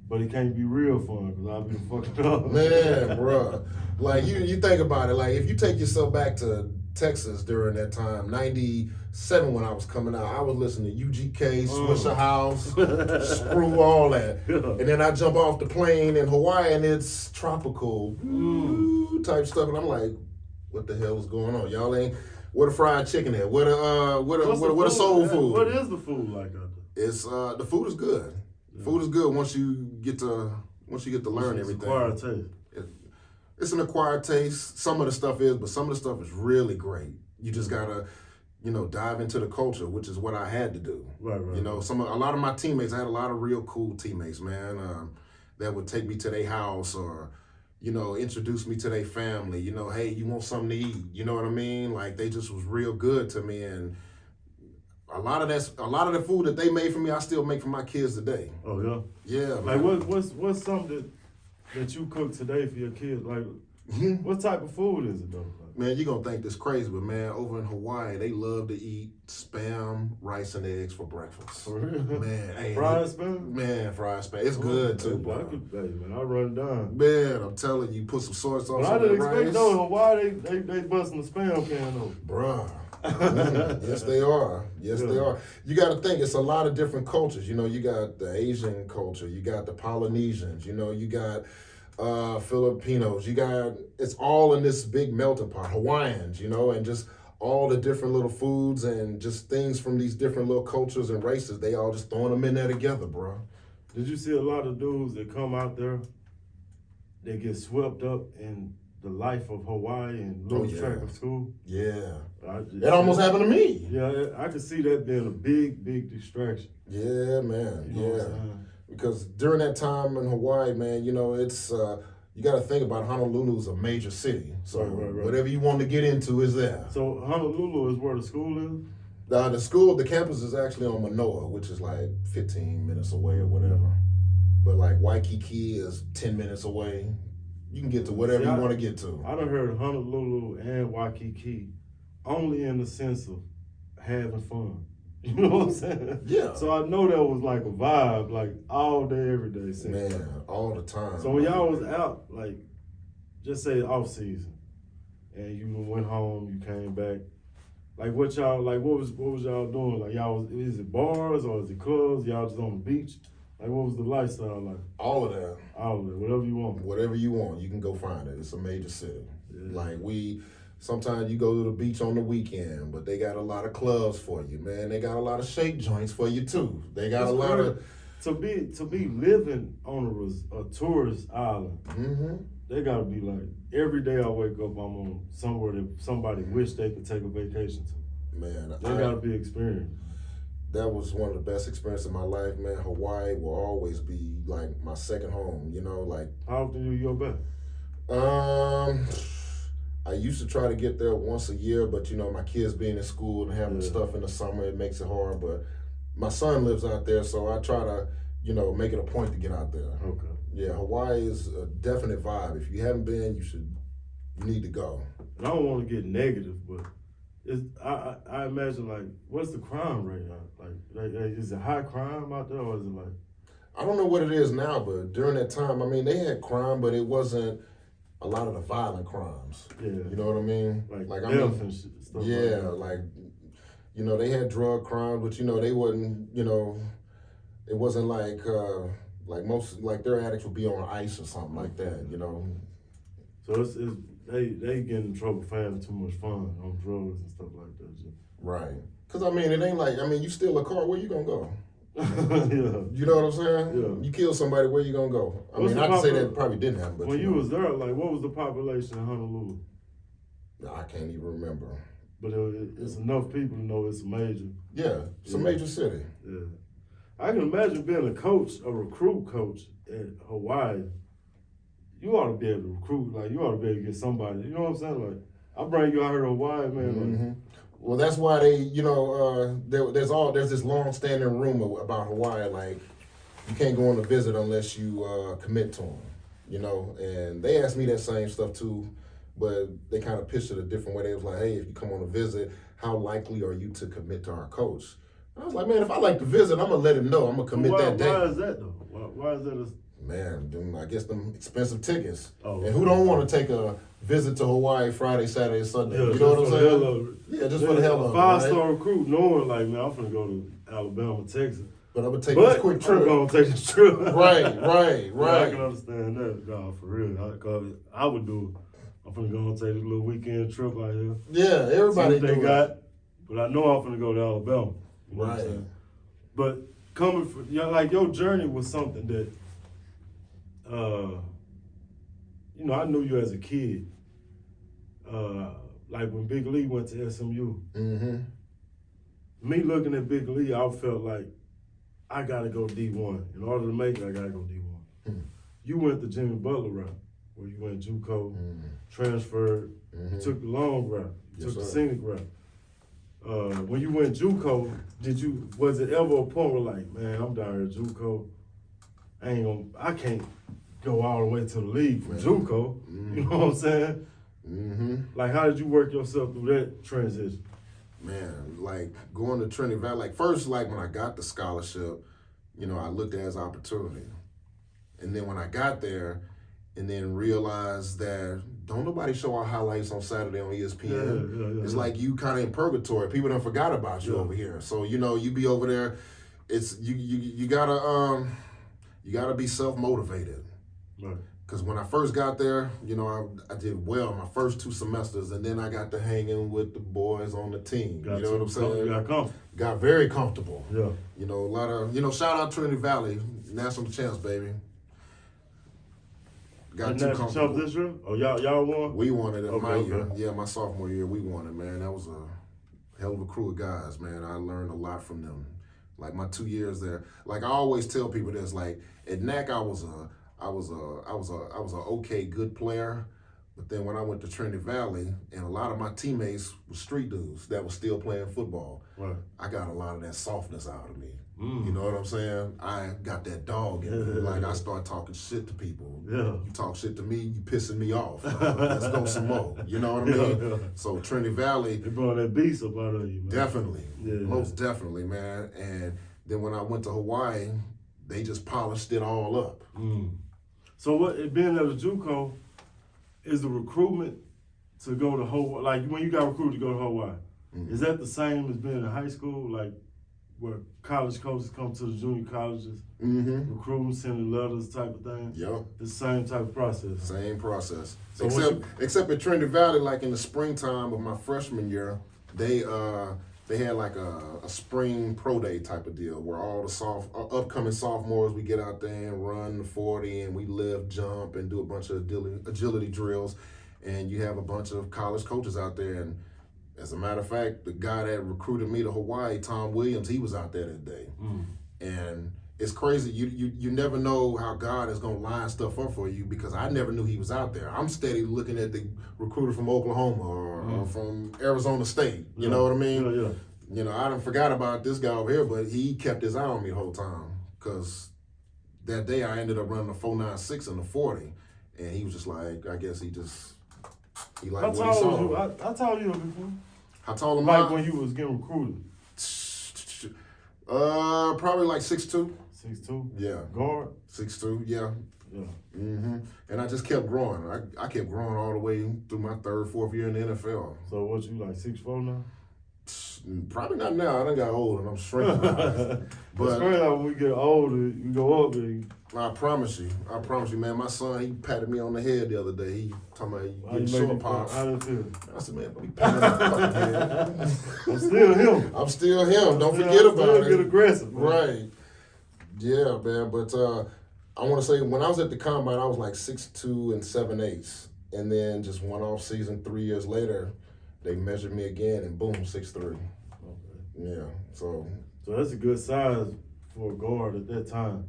but it can't be real fun because I'll be fucking up. Man, bruh. Like, you think about it, like, if you take yourself back to Texas during that time, 97 when I was coming out, I was listening to UGK, Swisher House, Screw, all that. Yeah. And then I jump off the plane in Hawaii and it's tropical type stuff. And I'm like, what the hell is going on? Y'all ain't, where the fried chicken at? Where the soul food? What is the food like out there? It's the food is good. Yeah. Food is good once you get to learn everything. Acquired taste. It's an acquired taste. Some of the stuff is, but some of the stuff is really great. You just gotta, you know, dive into the culture, which is what I had to do. Right. You know, a lot of my teammates, I had a lot of real cool teammates, man, that would take me to their house or, you know, introduce me to their family. You know, hey, you want something to eat? You know what I mean? Like, they just was real good to me, and a lot of the food that they made for me, I still make for my kids today. Oh yeah. Yeah. Like, man. what's something that you cook today for your kids? Like, what type of food is it though? Like, man, you're gonna think this crazy, but man, over in Hawaii, they love to eat Spam, rice, and eggs for breakfast. For real? Man, hey, fried Spam? Man, fried Spam. It's good too, bro. Man, I run it down. Man, I'm telling you, put some soy sauce on the rice. But I didn't expect, though, in Hawaii, they busting the Spam can though. Bruh. Yes, they are. Yes, they are. You got to think, it's a lot of different cultures. You know, you got the Asian culture, you got the Polynesians, you know, you got Filipinos, it's all in this big melting pot. Hawaiians, you know, and just all the different little foods and just things from these different little cultures and races, they all just throwing them in there together, bro. Did you see a lot of dudes that come out there, they get swept up in the life of Hawaii and lose track of school? Yeah. That almost happened to me. Yeah, I could see that being a big, big distraction. Yeah, man. You know what I'm saying? Because during that time in Hawaii, man, you know, it's you got to think about Honolulu's a major city. So right. whatever you want to get into is there. So Honolulu is where the school is? The campus is actually on Manoa, which is like 15 minutes away or whatever. But like Waikiki is 10 minutes away. You can get to whatever you want to get to. I done heard Honolulu and Waikiki only in the sense of having fun. You know what I'm saying? Yeah. So I know that was like a vibe, like all day, every day. Man, all the time. So when y'all was out, like, just say off season, and you went home, you came back, like what was y'all doing? Like is it bars or is it clubs? Y'all just on the beach? Like, what was the lifestyle like? All of that. All of it, whatever you want. Whatever you want, you can go find it. It's a major city. Yeah. Like sometimes you go to the beach on the weekend, but they got a lot of clubs for you, man. They got a lot of shake joints for you too. They got a lot of to be living on a tourist island. Mm-hmm. They gotta be like every day I wake up, I'm on somewhere that somebody wish they could take a vacation to. Man, they gotta be experienced. That was one of the best experiences of my life, man. Hawaii will always be like my second home. You know, like how often do you go back? I used to try to get there once a year, but you know, my kids being in school and having stuff in the summer, it makes it hard. But my son lives out there, so I try to, you know, make it a point to get out there. Okay. Yeah, Hawaii is a definite vibe. If you haven't been, you need to go. And I don't want to get negative, but I imagine, like, what's the crime rate like is it high crime out there, or is it like? I don't know what it is now, but during that time, I mean, they had crime, but it wasn't a lot of the violent crimes. Yeah. You know what I mean? Like I mean, and stuff. Yeah, like you know, they had drug crimes, but you know, they wasn't, you know, it wasn't like most, like their addicts would be on ice or something like that, you know. So they get in trouble for having too much fun on drugs and stuff like that. Right. Because, I mean, it ain't like, I mean, you steal a car, where you going to go? Yeah. You know what I'm saying? Yeah. You kill somebody, where you going to go? I mean, not to say that it probably didn't happen, but when you was there, like, what was the population in Honolulu? I can't even remember. But it's enough people to know it's a major. Yeah, it's a major city. Yeah. I can imagine being a recruit coach at Hawaii. You ought to be able to recruit, like, you ought to be able to get somebody, you know what I'm saying? Like, I bring you out here to Hawaii, man. Mm-hmm. Like, well, that's why they, you know, there's this long-standing rumor about Hawaii, like, you can't go on a visit unless you commit to them, you know? And they asked me that same stuff too, but they kind of pitched it a different way. They was like, hey, if you come on a visit, how likely are you to commit to our coach? I was like, man, if I like to visit, I'm going to let him know. I'm going to commit that day. Why is that, though? Why is that Man, I guess them expensive tickets. Oh, and who don't want to take a visit to Hawaii Friday, Saturday, Sunday? Yeah, you know what I'm saying? Yeah, just for the hell of it. 5-star recruit, knowing, like, man, I'm finna go to Alabama, Texas. But I'm going to take this quick trip. I'm going to take this trip. Right. Yeah, I can understand that, God, for real. I would do it. I'm finna go and take this little weekend trip out here. Yeah, everybody see what they got. But I know I'm finna go to Alabama. You know right. What I'm saying? But coming from, like, your journey was something that, you know, I knew you as a kid. Like when Big Lee went to SMU. Mm-hmm. Me looking at Big Lee, I felt like I gotta go D1. In order to make it, I gotta go D1. Mm-hmm. You went the Jimmy Butler route, where you went JUCO, transferred, you took the long route, you took the scenic route. When you went JUCO, was it ever a point where, like, man, I'm down here at JUCO, I can't go all the way to the league from JUCO, you know what I'm saying? Mm-hmm. Like, how did you work yourself through that transition? Man, like going to Trinity Valley, like first, like when I got the scholarship, you know, I looked at it as opportunity. And then when I got there and then realized that don't nobody show our highlights on Saturday on ESPN. Yeah, it's like you kind of in purgatory. People done forgot about you over here. So, you know, you be over there, it's you gotta be self-motivated. Right. Because when I first got there, you know, I did well my first 2 semesters, and then I got to hanging with the boys on the team. You know what I'm saying? You got comfortable. Got very comfortable. Yeah. You know, a lot of, you know, shout out Trinity Valley, national champs, baby. Got too comfortable. Champ this year? Oh, y'all won? We won it in my year. Okay. Yeah, my sophomore year, we won it, man. That was a hell of a crew of guys, man. I learned a lot from them. Like my 2 years there. Like I always tell people this, like at NAC I was a okay good player, but then when I went to Trinity Valley and a lot of my teammates were street dudes that were still playing football, right. I got a lot of that softness out of me. You know what I'm saying? I got that dog in me. Like I start talking shit to people. Yeah. You talk shit to me, you pissing me off. Let's go some more. You know what I mean? Yeah. So Trinity Valley. They brought that beast up out of you, man. Definitely. Yeah. Most definitely, man. And then when I went to Hawaii, they just polished it all up. So what being at a JUCO is the recruitment to go to Hawaii, like when you got recruited to go to Hawaii, is that the same as being in high school, like where college coaches come to the junior colleges, recruiting, sending letters type of thing? Yep. The same type of process. Same process. So except at Trinity Valley, like in the springtime of my freshman year, they had like a spring pro day type of deal where all the upcoming sophomores, we get out there and run the 40 and we lift, jump, and do a bunch of agility drills. And you have a bunch of college coaches out there. And as a matter of fact, the guy that recruited me to Hawaii, Tom Williams, he was out there that day. And it's crazy. You never know how God is gonna line stuff up for you because I never knew he was out there. I'm steady looking at the recruiter from Oklahoma or from Arizona State. You know what I mean? Yeah, yeah. You know, I done forgot about this guy over here, but he kept his eye on me the whole time because that day I ended up running a 4.96 in the 40, and he was just like, I guess he liked what he How saw. tall was you? How tall you before? How tall am Like I? when you was getting recruited? Probably like 6'2". 6'2"? Yeah. Guard? 6'2", yeah. Yeah. And I just kept growing. I kept growing all the way through my third, fourth year in the NFL. So what, you like 6'4" now? Probably not now. I done got old and I'm shrinking. But But it's crazy how when we get older, you go up and I promise you, man. My son, he patted me on the head the other day. He talking about how you getting make short it pops. How did it feel? I said, man, don't be patting me on the fucking head. I'm still him. I'm still him. Don't forget about still it. get aggressive, man. Right. Yeah, man. But I want to say when I was at the combine, I was like 6'2" and 7/8. And then just one off season 3 years later, they measured me again and boom, 6'3". Okay. Yeah. So that's a good size for a guard at that time.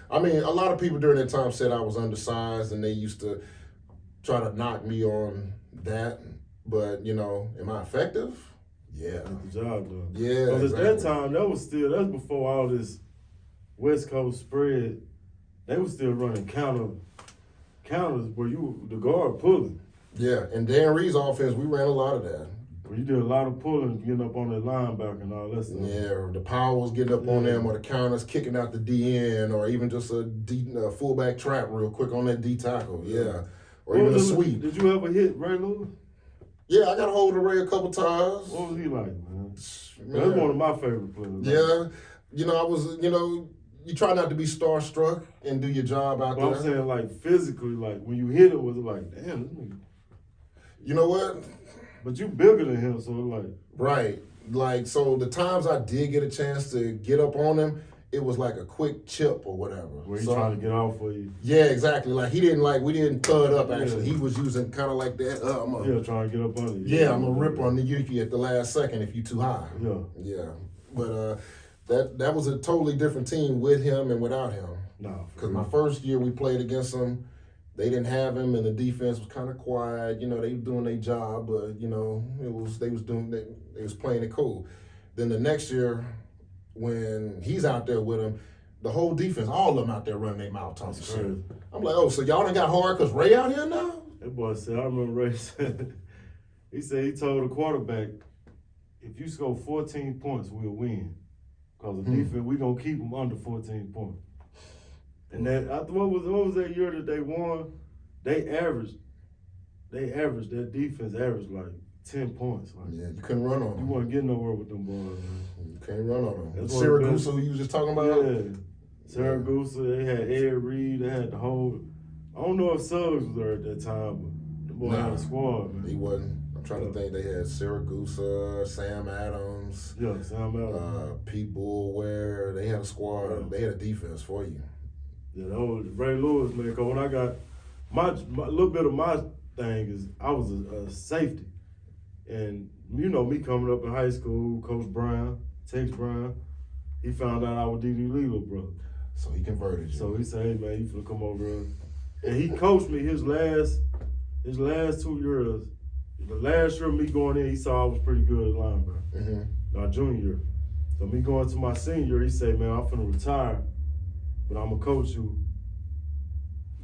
I mean, a lot of people during that time said I was undersized and they used to try to knock me on that. But, you know, am I effective? Yeah. Get the job done. Yeah, Because exactly. at that time, that's before all this West Coast spread. They were still running counters where you the guard pulling. Yeah, and Dan Reed's offense, we ran a lot of that. Where you did a lot of pulling, getting up on that linebacker and all that stuff. Yeah, the power was getting up on them, or the counters kicking out the DN, or even just a fullback trap real quick on that D tackle. Yeah, or even a sweep. Did you ever hit Ray Lewis? Yeah, I got a hold of Ray a couple times. What was he like, man? Man. That's one of my favorite players. Yeah, you know, I was, you know, you try not to be starstruck and do your job out But there. I'm saying, like, physically, like, when you hit it, was it like, damn, this nigga. You know what? But you bigger than him, so like. Right. Like, so the times I did get a chance to get up on him, it was like a quick chip or whatever. Where he trying to get off for you. Yeah, exactly. Like, we didn't thud up, actually. Yeah. He was using kind of like that. Trying to get up under you. Yeah, I'm going to rip on the Yuki at the last second if you too high. Yeah. Yeah. But that was a totally different team with him and without him. No. Because my first year we played against them, they didn't have him, and the defense was kind of quiet. You know, they were doing their job, but you know, they was playing it cool. Then the next year, when he's out there with him, the whole defense, all of them out there running their mouth talking shit. I'm like, oh, so y'all done got hard because Ray out here now? That boy said, I remember Ray said, he told the quarterback, if you score 14 points, we'll win. Because the defense, we're going to keep them under 14 points. And what was that year that they won? That defense averaged like 10 points. Like, yeah, you couldn't run on them. You weren't getting nowhere with them boys, man. You can't run on them. Syracuse, who you was just talking about? Yeah. Syracuse, they had Ed Reed, they had the whole, I don't know if Suggs was there at that time, but the boy had a squad, man. He wasn't. I'm trying to think. They had Syracuse, Sam Adams. Yeah, Sam Adams. Pete Bullware. They had a squad. Yeah. They had a defense for you. Yeah, that was Ray Lewis, man. Because when I got my little bit of my thing is I was a safety, and you know me coming up in high school, Coach Brown, Tex Brown, he found out I was D.D. Lee little brother. So he converted you. So he said, "Hey man, you finna come over here," and he coached me his last 2 years. The last year of me going in, he saw I was pretty good at linebacker. My junior year. So me going to my senior year, he said, "Man, I'm finna retire, but I'm gonna coach you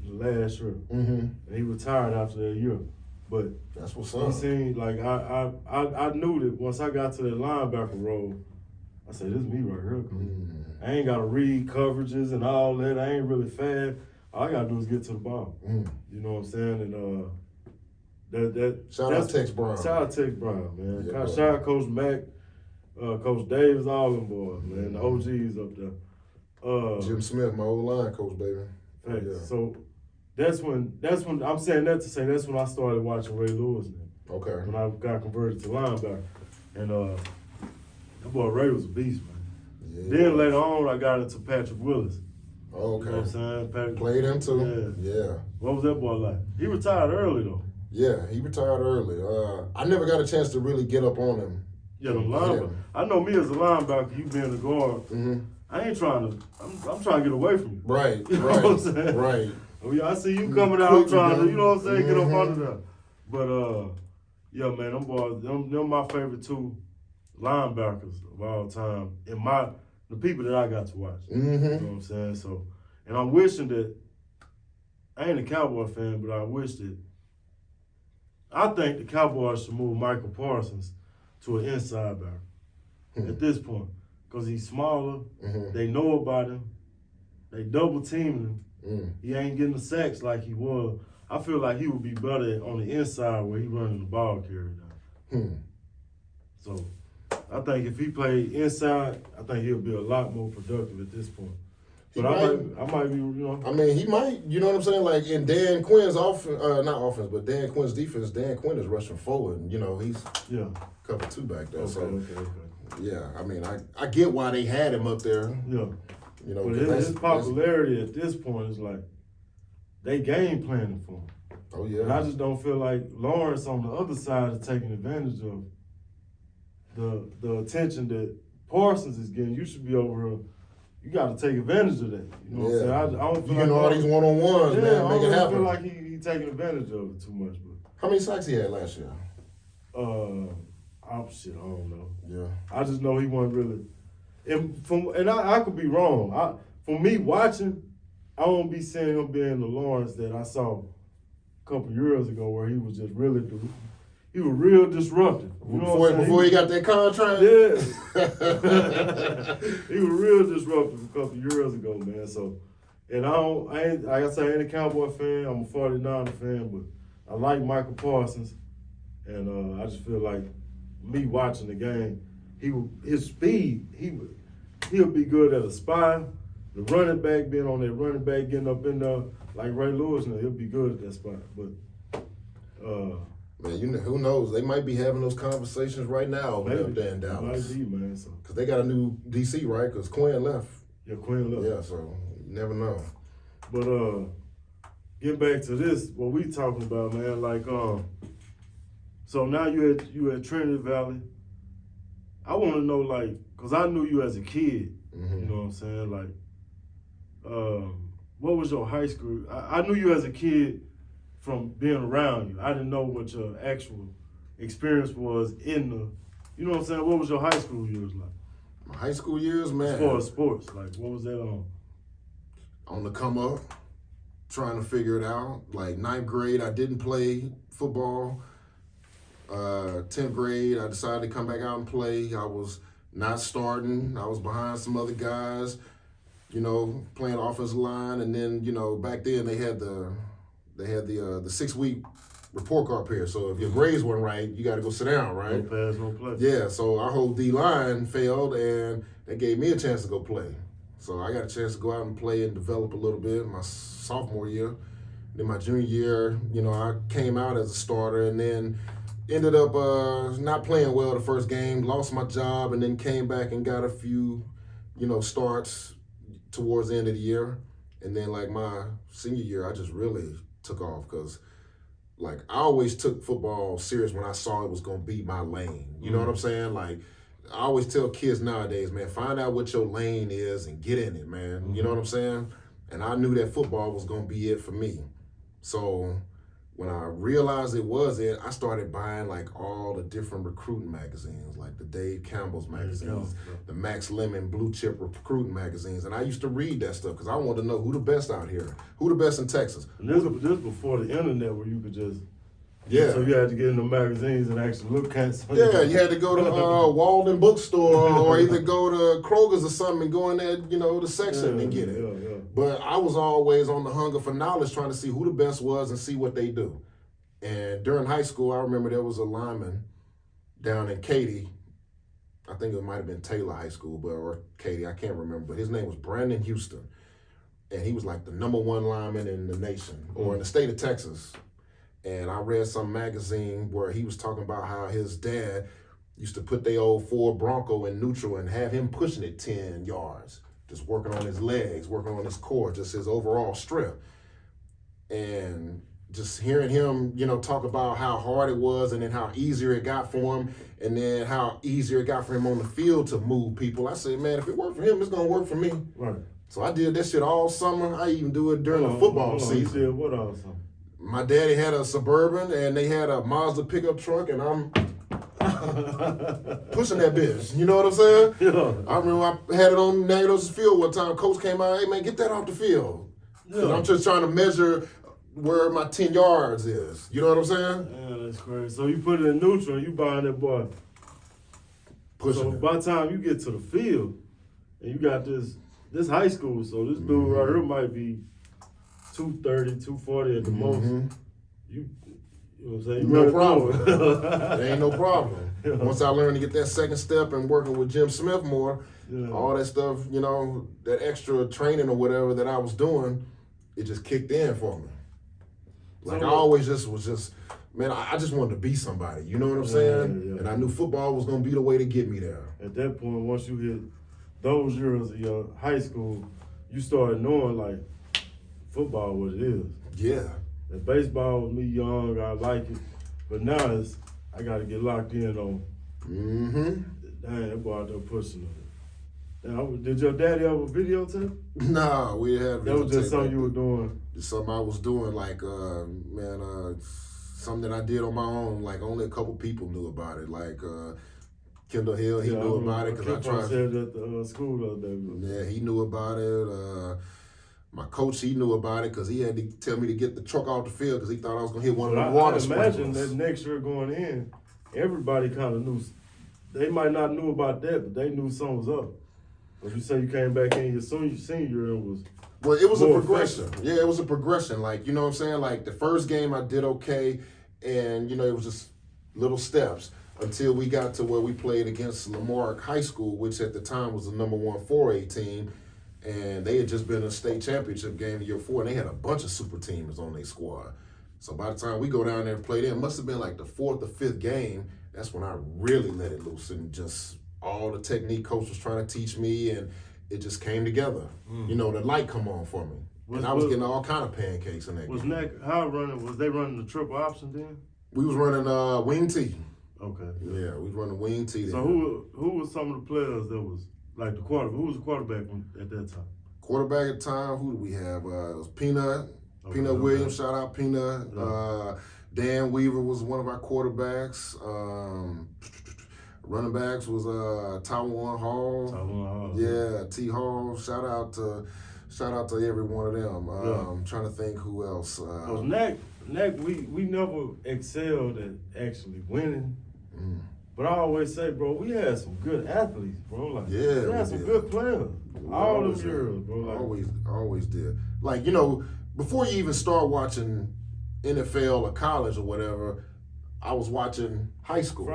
the last year." And he retired after that year. But that's what's up. He seemed like I knew that once I got to that linebacker role, I said, "This is me right here." I ain't gotta read coverages and all that. I ain't really fast. All I gotta do is get to the ball. You know what I'm saying? And shout out Tex Brown. Shout out Tex Brown, man. Yeah, shout out Coach Mack, Coach Davis, all them boys, man. The OGs up there. Jim Smith, my old line coach, baby. Yeah. So that's when I'm saying that to say that's when I started watching Ray Lewis. Man. Okay. When I got converted to linebacker, and that boy Ray was a beast, man. Yeah. Then later on, I got into Patrick Willis. Oh, okay. You know what I'm saying? Patrick played him too. Yeah. What was that boy like? He retired early though. Yeah, he retired early. I never got a chance to really get up on him. Yeah, the linebacker. I know me as a linebacker, you being a guard, I ain't trying to. I'm trying to get away from you. Right, You know right, what I'm saying? right. Oh, yeah, I see you coming out. I'm trying to, you know what I'm saying, get up Mhm. under there. But yeah, man, them boys, them my favorite two linebackers of all time. The people that I got to watch. You know what I'm saying? So, and I'm wishing that I ain't a Cowboy fan, but I wish that. I think the Cowboys should move Michael Parsons to an inside backer at this point, because he's smaller. They know about him. They double teaming him. He ain't getting the sacks like he was. I feel like he would be better on the inside where he running the ball carrier now. So I think if he played inside, I think he'll be a lot more productive at this point. But I might be, you know. I mean, he might, you know what I'm saying? Like in Dan Quinn's offense, not offense, but Dan Quinn's defense, Dan Quinn is rushing forward. And, you know, he's cover two back there. Okay. Yeah, I mean, I get why they had him up there. Yeah. You know, but his popularity at this point is like, they game planning for him. Oh, yeah. And I just don't feel like Lawrence on the other side is taking advantage of the attention that Parsons is getting. You should be over here. You got to take advantage of that. You know what I'm saying? I don't feel like all these one-on-ones, man, make it happen. I don't feel like he taking advantage of it too much. But how many sacks he had last year? I don't know. Yeah. I just know he wasn't really. And I could be wrong. For me watching, I won't be seeing him being the Lawrence that I saw a couple years ago, where he was just really. He was real disruptive. You know before he got that contract? Yeah. He was real disruptive a couple years ago, man. So, and I ain't like I say, I ain't a Cowboy fan. I'm a 49er fan, but I like Michael Parsons. And I just feel like me watching the game, his speed, he'll be good at a spy. The running back, being on that running back, getting up in there like Ray Lewis, he'll be good at that spot. But man, who knows? They might be having those conversations right now over there in Dallas. Might be, man. So. Because they got a new DC, right? Because Quinn left. Yeah, Quinn left. Yeah, so you never know. But get back to this, what we talking about, man. Like, so now you at Trinity Valley. I want to know, like, because I knew you as a kid. You know what I'm saying? Like, what was your high school? I knew you as a kid from being around you. I didn't know what your actual experience was in the, you know what I'm saying? What was your high school years like? My high school years, man. As far as sports, like, what was that on? On the come up, trying to figure it out. Like 9th grade, I didn't play football. 10th grade, I decided to come back out and play. I was not starting. I was behind some other guys, you know, playing offensive line. And then, you know, back then they had the 6-week report card period. So if your grades weren't right, you got to go sit down, right? No pass, no play. Yeah, so our whole D-line failed, and they gave me a chance to go play. So I got a chance to go out and play and develop a little bit my sophomore year. Then my junior year, you know, I came out as a starter and then ended up not playing well the first game, lost my job, and then came back and got a few, you know, starts towards the end of the year. And then, like, my senior year, I just really took off because, like, I always took football serious when I saw it was going to be my lane. You know what I'm saying? Like, I always tell kids nowadays, man, find out what your lane is and get in it, man. You know what I'm saying? And I knew that football was going to be it for me. So when I realized it was it, I started buying like all the different recruiting magazines, like the Dave Campbell's magazines, the Max Lemon blue chip recruiting magazines. And I used to read that stuff because I wanted to know who the best out here, who the best in Texas. And this before the internet where you could just, yeah. So you had to get in the magazines and actually look at something. Yeah, you had to go to Walden Bookstore or either go to Kroger's or something and go in there, you know, the section and get it. Yeah. But I was always on the hunger for knowledge, trying to see who the best was and see what they do. And during high school, I remember there was a lineman down in Katy. I think it might have been Taylor High School, or Katy, I can't remember. But his name was Brandon Houston. And he was like the #1 lineman in the nation, or in the state of Texas. And I read some magazine where he was talking about how his dad used to put their old Ford Bronco in neutral and have him pushing it 10 yards, just working on his legs, working on his core, just his overall strength. And just hearing him, you know, talk about how hard it was and then how easier it got for him and then how easier it got for him on the field to move people. I said, man, if it worked for him, it's going to work for me. Right. So I did that shit all summer. I even do it during the football season. You did what all summer? My daddy had a Suburban and they had a Mazda pickup truck and I'm pushing that bitch. You know what I'm saying? Yeah. I remember I had it on Nago's field one time. Coach came out, hey man, get that off the field. Yeah. I'm just trying to measure where my 10 yards is. You know what I'm saying? Yeah, that's crazy. So you put it in neutral and you buying that boy. Pushing so it. By the time you get to the field and you got this high school, so this dude right here might be 230, 240 at the most. You know what I'm saying? No problem. There ain't no problem. Yeah. Once I learned to get that second step and working with Jim Smith more, all that stuff, you know, that extra training or whatever that I was doing, it just kicked in for me. Like I always was just, man, I just wanted to be somebody. You know what I'm saying? Yeah. And I knew football was going to be the way to get me there. At that point, once you hit those years of your high school, you started knowing, like, football what it is. Yeah. And baseball was me young, I like it. But now it's, I got to get locked in on, dang, that boy out there pushing it. Now, did your daddy ever videotape? Nah, we had. That was just something you were doing. Something I was doing, like, something that I did on my own. Like only a couple people knew about it. Like Kendall Hill, he knew about it because I tried. Said at the school the other day. Yeah, he knew about it. My coach, he knew about it because he had to tell me to get the truck off the field because he thought I was gonna hit one of the water sprinklers. I imagine that next year going in, everybody kind of knew. They might not knew about that, but they knew something was up. But you say you came back in your senior year and was. Well, it was a progression. Yeah, it was a progression. Like, you know what I'm saying? Like, the first game I did okay, and, you know, it was just little steps until we got to where we played against Lamarck High School, which at the time was the number 1 4A team, and they had just been in a state championship game the year before, and they had a bunch of super teams on their squad. So by the time we go down there and play them, it must have been like the 4th or 5th game. That's when I really let it loose and just all the technique coach was trying to teach me, and it just came together. You know, the light come on for me. And I was getting all kind of pancakes in that game. Was they running the triple option then? We was running wing T. Okay. Yeah, we was running wing T then. So who was some of the players that was like the quarterback? Who was the quarterback at that time? Quarterback at the time, who did we have? It was Peanut. Peanut Williams, shout out Peanut. Yeah. Dan Weaver was one of our quarterbacks. Running backs was Taiwan Hall. Yeah, T Hall. Shout out to every one of them. I'm trying to think who else. NAC, we never excelled at actually winning. But I always say, bro, we had some good athletes, bro. Like, we had some good players. All them years, bro. Like, always did. Like, you know, before you even start watching NFL or college or whatever, I was watching high school.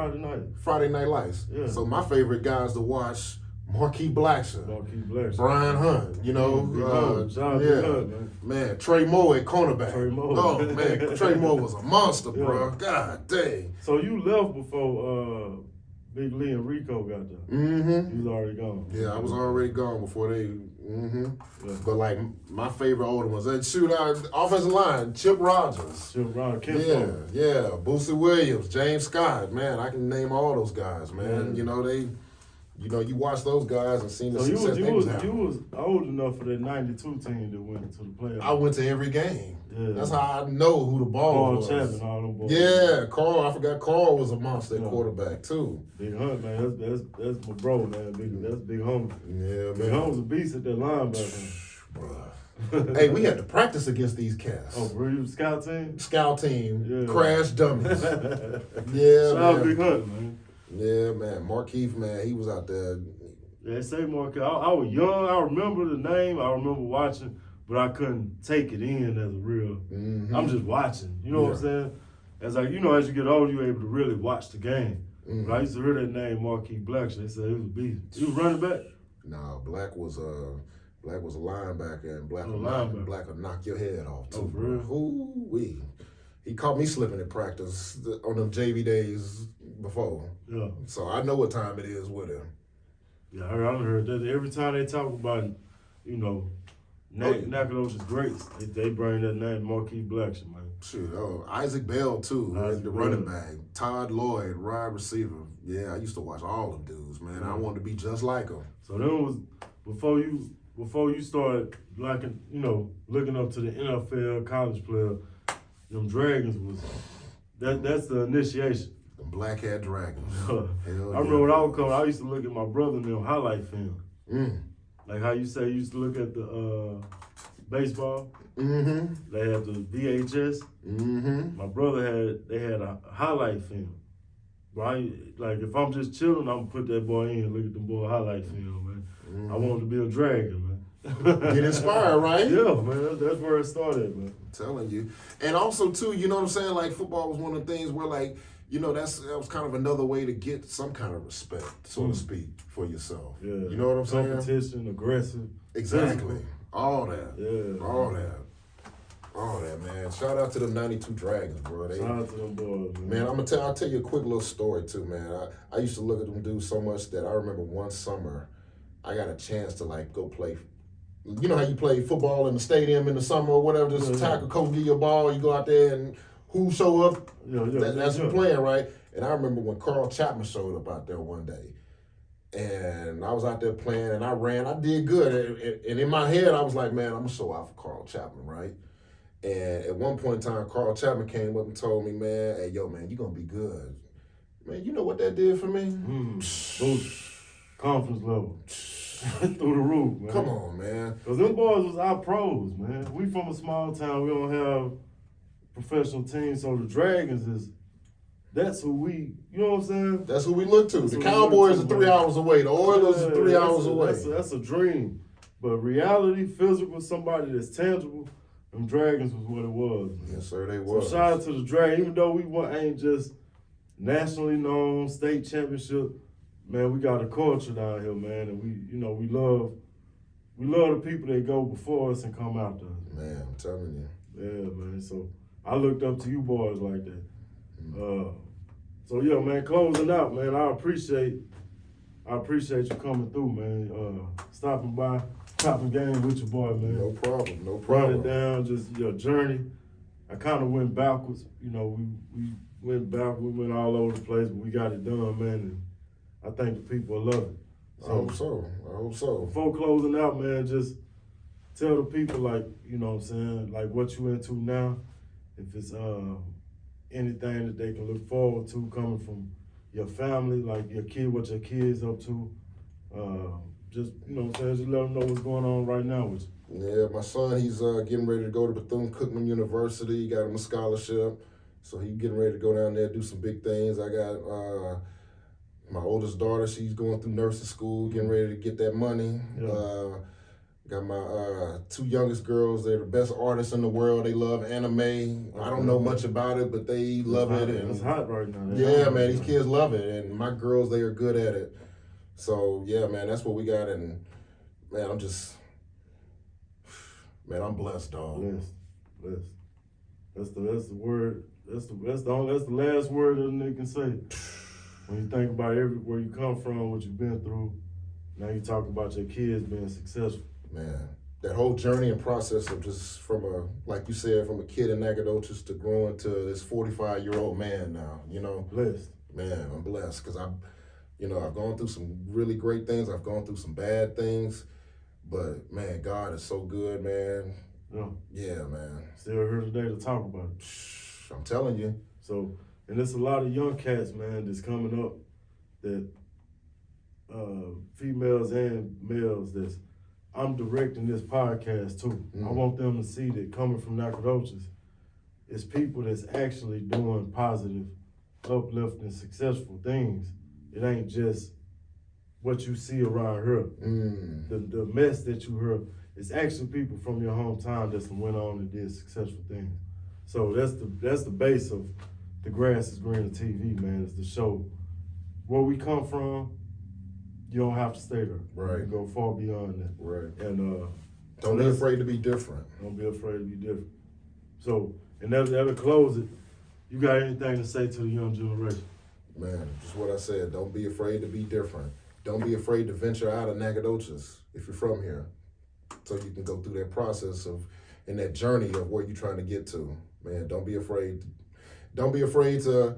Friday Night Lights. Yeah. So my favorite guys to watch, Marquis Blacksher. Brian Hunt, you know. Hunt, man, Trey Moore at cornerback. Oh, man, Trey Moore was a monster, bro. Yeah. God dang. So you left before Big Lee and Rico got there. You was already gone. Yeah, I was already gone before they. But like my favorite older ones, offensive line, Chip Rogers. Yeah, Boosie Williams, James Scott. Man, I can name all those guys. Man, you know you watch those guys and seen the success they was having. You was old enough for that '92 team that went to the playoffs. I went to every game. Yeah. That's how I know who the ball was. Chapman, all them boys. Yeah, Carl. I forgot Carl was a monster at quarterback too. Big Hunt, man. That's my bro, man. That's Big Hunt. Yeah, man. Big Hunt was a beast at that linebacker. Bruh. Hey, we had to practice against these cats. Oh, were you scout team? Scout team. Yeah. Crash dummies. Yeah, shout out Big Hunt, man. Yeah, man. Marquis, man, he was out there. Yeah, say Marquis. I was young. I remember the name. I remember watching, but I couldn't take it in as a real. I'm just watching. You know what I'm saying? As you get older, you're able to really watch the game. But I used to hear that name, Marquis Blacksher. They said he was a beast. He was running back? No, Black was a linebacker, and Black would knock your head off too. Oh, for real? Ooh-wee. He caught me slipping in practice on them JV days before. Yeah. So I know what time it is with him. Yeah, I heard that every time they talk about, Nacogdoches greats. They bring that name, Marquis Blackson, man. Shoot, Isaac Bell too, Isaac the Bell. running back. Todd Lloyd, wide receiver. Yeah, I used to watch all them dudes, man. I wanted to be just like them. So that was before you started liking, looking up to the NFL college player. Them Dragons was that's the initiation. The Black Hat Dragons. I remember when I was coming, I used to look at my brother and them highlight film. Like how you say you used to look at the baseball. Mm-hmm. They had the VHS. Mm-hmm. My brother had a highlight film. Right? Like if I'm just chilling, I'm gonna put that boy in and look at the boy highlight film, man. I wanted to be a Dragon, man. Get inspired, right? Yeah, man. That's where it started, man. I'm telling you. And also too, you know what I'm saying? Like football was one of the things where that was kind of another way to get some kind of respect, so to speak, for yourself. Yeah. You know what I'm saying? Competition, aggressive. Exactly. Physical. All that. Yeah. All that, man. Shout out to them 92 Dragons, bro. Shout out to them boys, man. Man, I'll tell you a quick little story too, man. I used to look at them dudes so much that I remember one summer I got a chance to go play. You know how you play football in the stadium in the summer or whatever, just tackle, coach give you a ball, you go out there and who show up, that's who playing, right? And I remember when Carl Chapman showed up out there one day. And I was out there playing and I ran, I did good. And in my head, I was like, man, I'm gonna show out for Carl Chapman, right? And at one point in time, Carl Chapman came up and told me, man, hey, yo, man, you're going to be good. Man, you know what that did for me? Confidence level. Through the roof, man. Come on, man. Because them boys was our pros, man. We from a small town. We don't have professional teams. So the Dragons that's who we, you know what I'm saying? That's who we look to. The Cowboys are 3 hours away. The Oilers are 3 hours away. That's a dream. But reality, physical, somebody that's tangible, them Dragons was what it was. Man. Yes, sir, they was. So shout out to the Dragons. Even though we ain't just nationally known, state championship, man, we got a culture down here, man, and we love the people that go before us and come after us. Man, I'm telling you. Yeah, man. So I looked up to you boys like that. So yeah, man, closing out, man, I appreciate you coming through, man. Stopping by, chopping game with your boy, man. No problem. Run it down, just your journey. I kind of went backwards. We went backwards, we went all over the place, but we got it done, man. And I think the people will love it. So, I hope so. Before closing out, man, just tell the people, you know what I'm saying, what you into now. If it's anything that they can look forward to coming from your family, what your kids up to. Just, you know what I'm saying, just let them know what's going on right now with you. Yeah, my son, he's getting ready to go to Bethune-Cookman University. He got him a scholarship. So he's getting ready to go down there, do some big things. I got my oldest daughter, she's going through nursing school, getting ready to get that money. Yeah. Got my two youngest girls, they're the best artists in the world. They love anime. I don't know much about it, but they love it. And it's hot right now. Yeah, man, these kids love it. And my girls, they are good at it. So, yeah, man, that's what we got. And, man, I'm blessed, dog. Blessed. That's the word. That's the last word that a nigga can say. When you think about where you come from, what you've been through, now you talk about your kids being successful. Man, that whole journey and process of just like you said, from a kid in Nacogdoches to growing to this 45-year-old man now, Blessed. Man, I'm blessed because I've gone through some really great things. I've gone through some bad things, but man, God is so good, man. Yeah, man. Still here today to talk about it. I'm telling you. So, and there's a lot of young cats, man, that's coming up that females and males I'm directing this podcast to. I want them to see that coming from Nacogdoches, it's people that's actually doing positive, uplifting, successful things. It ain't just what you see around here. The mess that you heard, it's actually people from your hometown that went on and did successful things. So that's the base of The Grass is Greener TV, man, is to show where we come from. You don't have to stay there. Right. You can go far beyond that. Right. And don't be afraid to be different. Don't be afraid to be different. So, and that'll close it. You got anything to say to the young generation? Man, just what I said. Don't be afraid to be different. Don't be afraid to venture out of Nacogdoches if you're from here. so you can go through that process of and that journey of where you're trying to get to. Man, don't be afraid. Don't be afraid to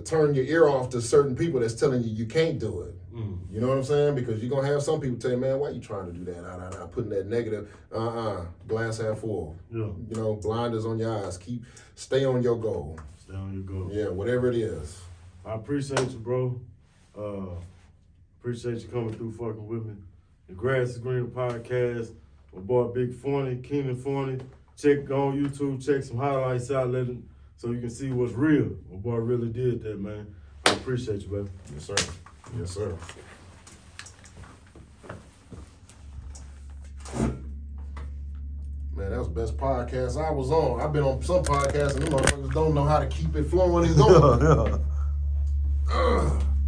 turn your ear off to certain people that's telling you can't do it. You know what I'm saying? Because you're gonna have some people tell you, man, why you trying to do that? Putting that negative, glass half full. Yeah. You know, blinders on your eyes. Stay on your goal. Stay on your goal. Yeah, whatever it is. I appreciate you, bro. Appreciate you coming through fucking with me. The Grass is Green podcast. My boy Big Forney, Kynan Forney. Check on YouTube, check some highlights out, so you can see what's real. My boy really did that, man. I appreciate you, brother. Yes, sir. Yes, sir. Man, that was the best podcast I was on. I've been on some podcasts and them motherfuckers don't know how to keep it flowing and going. Yeah.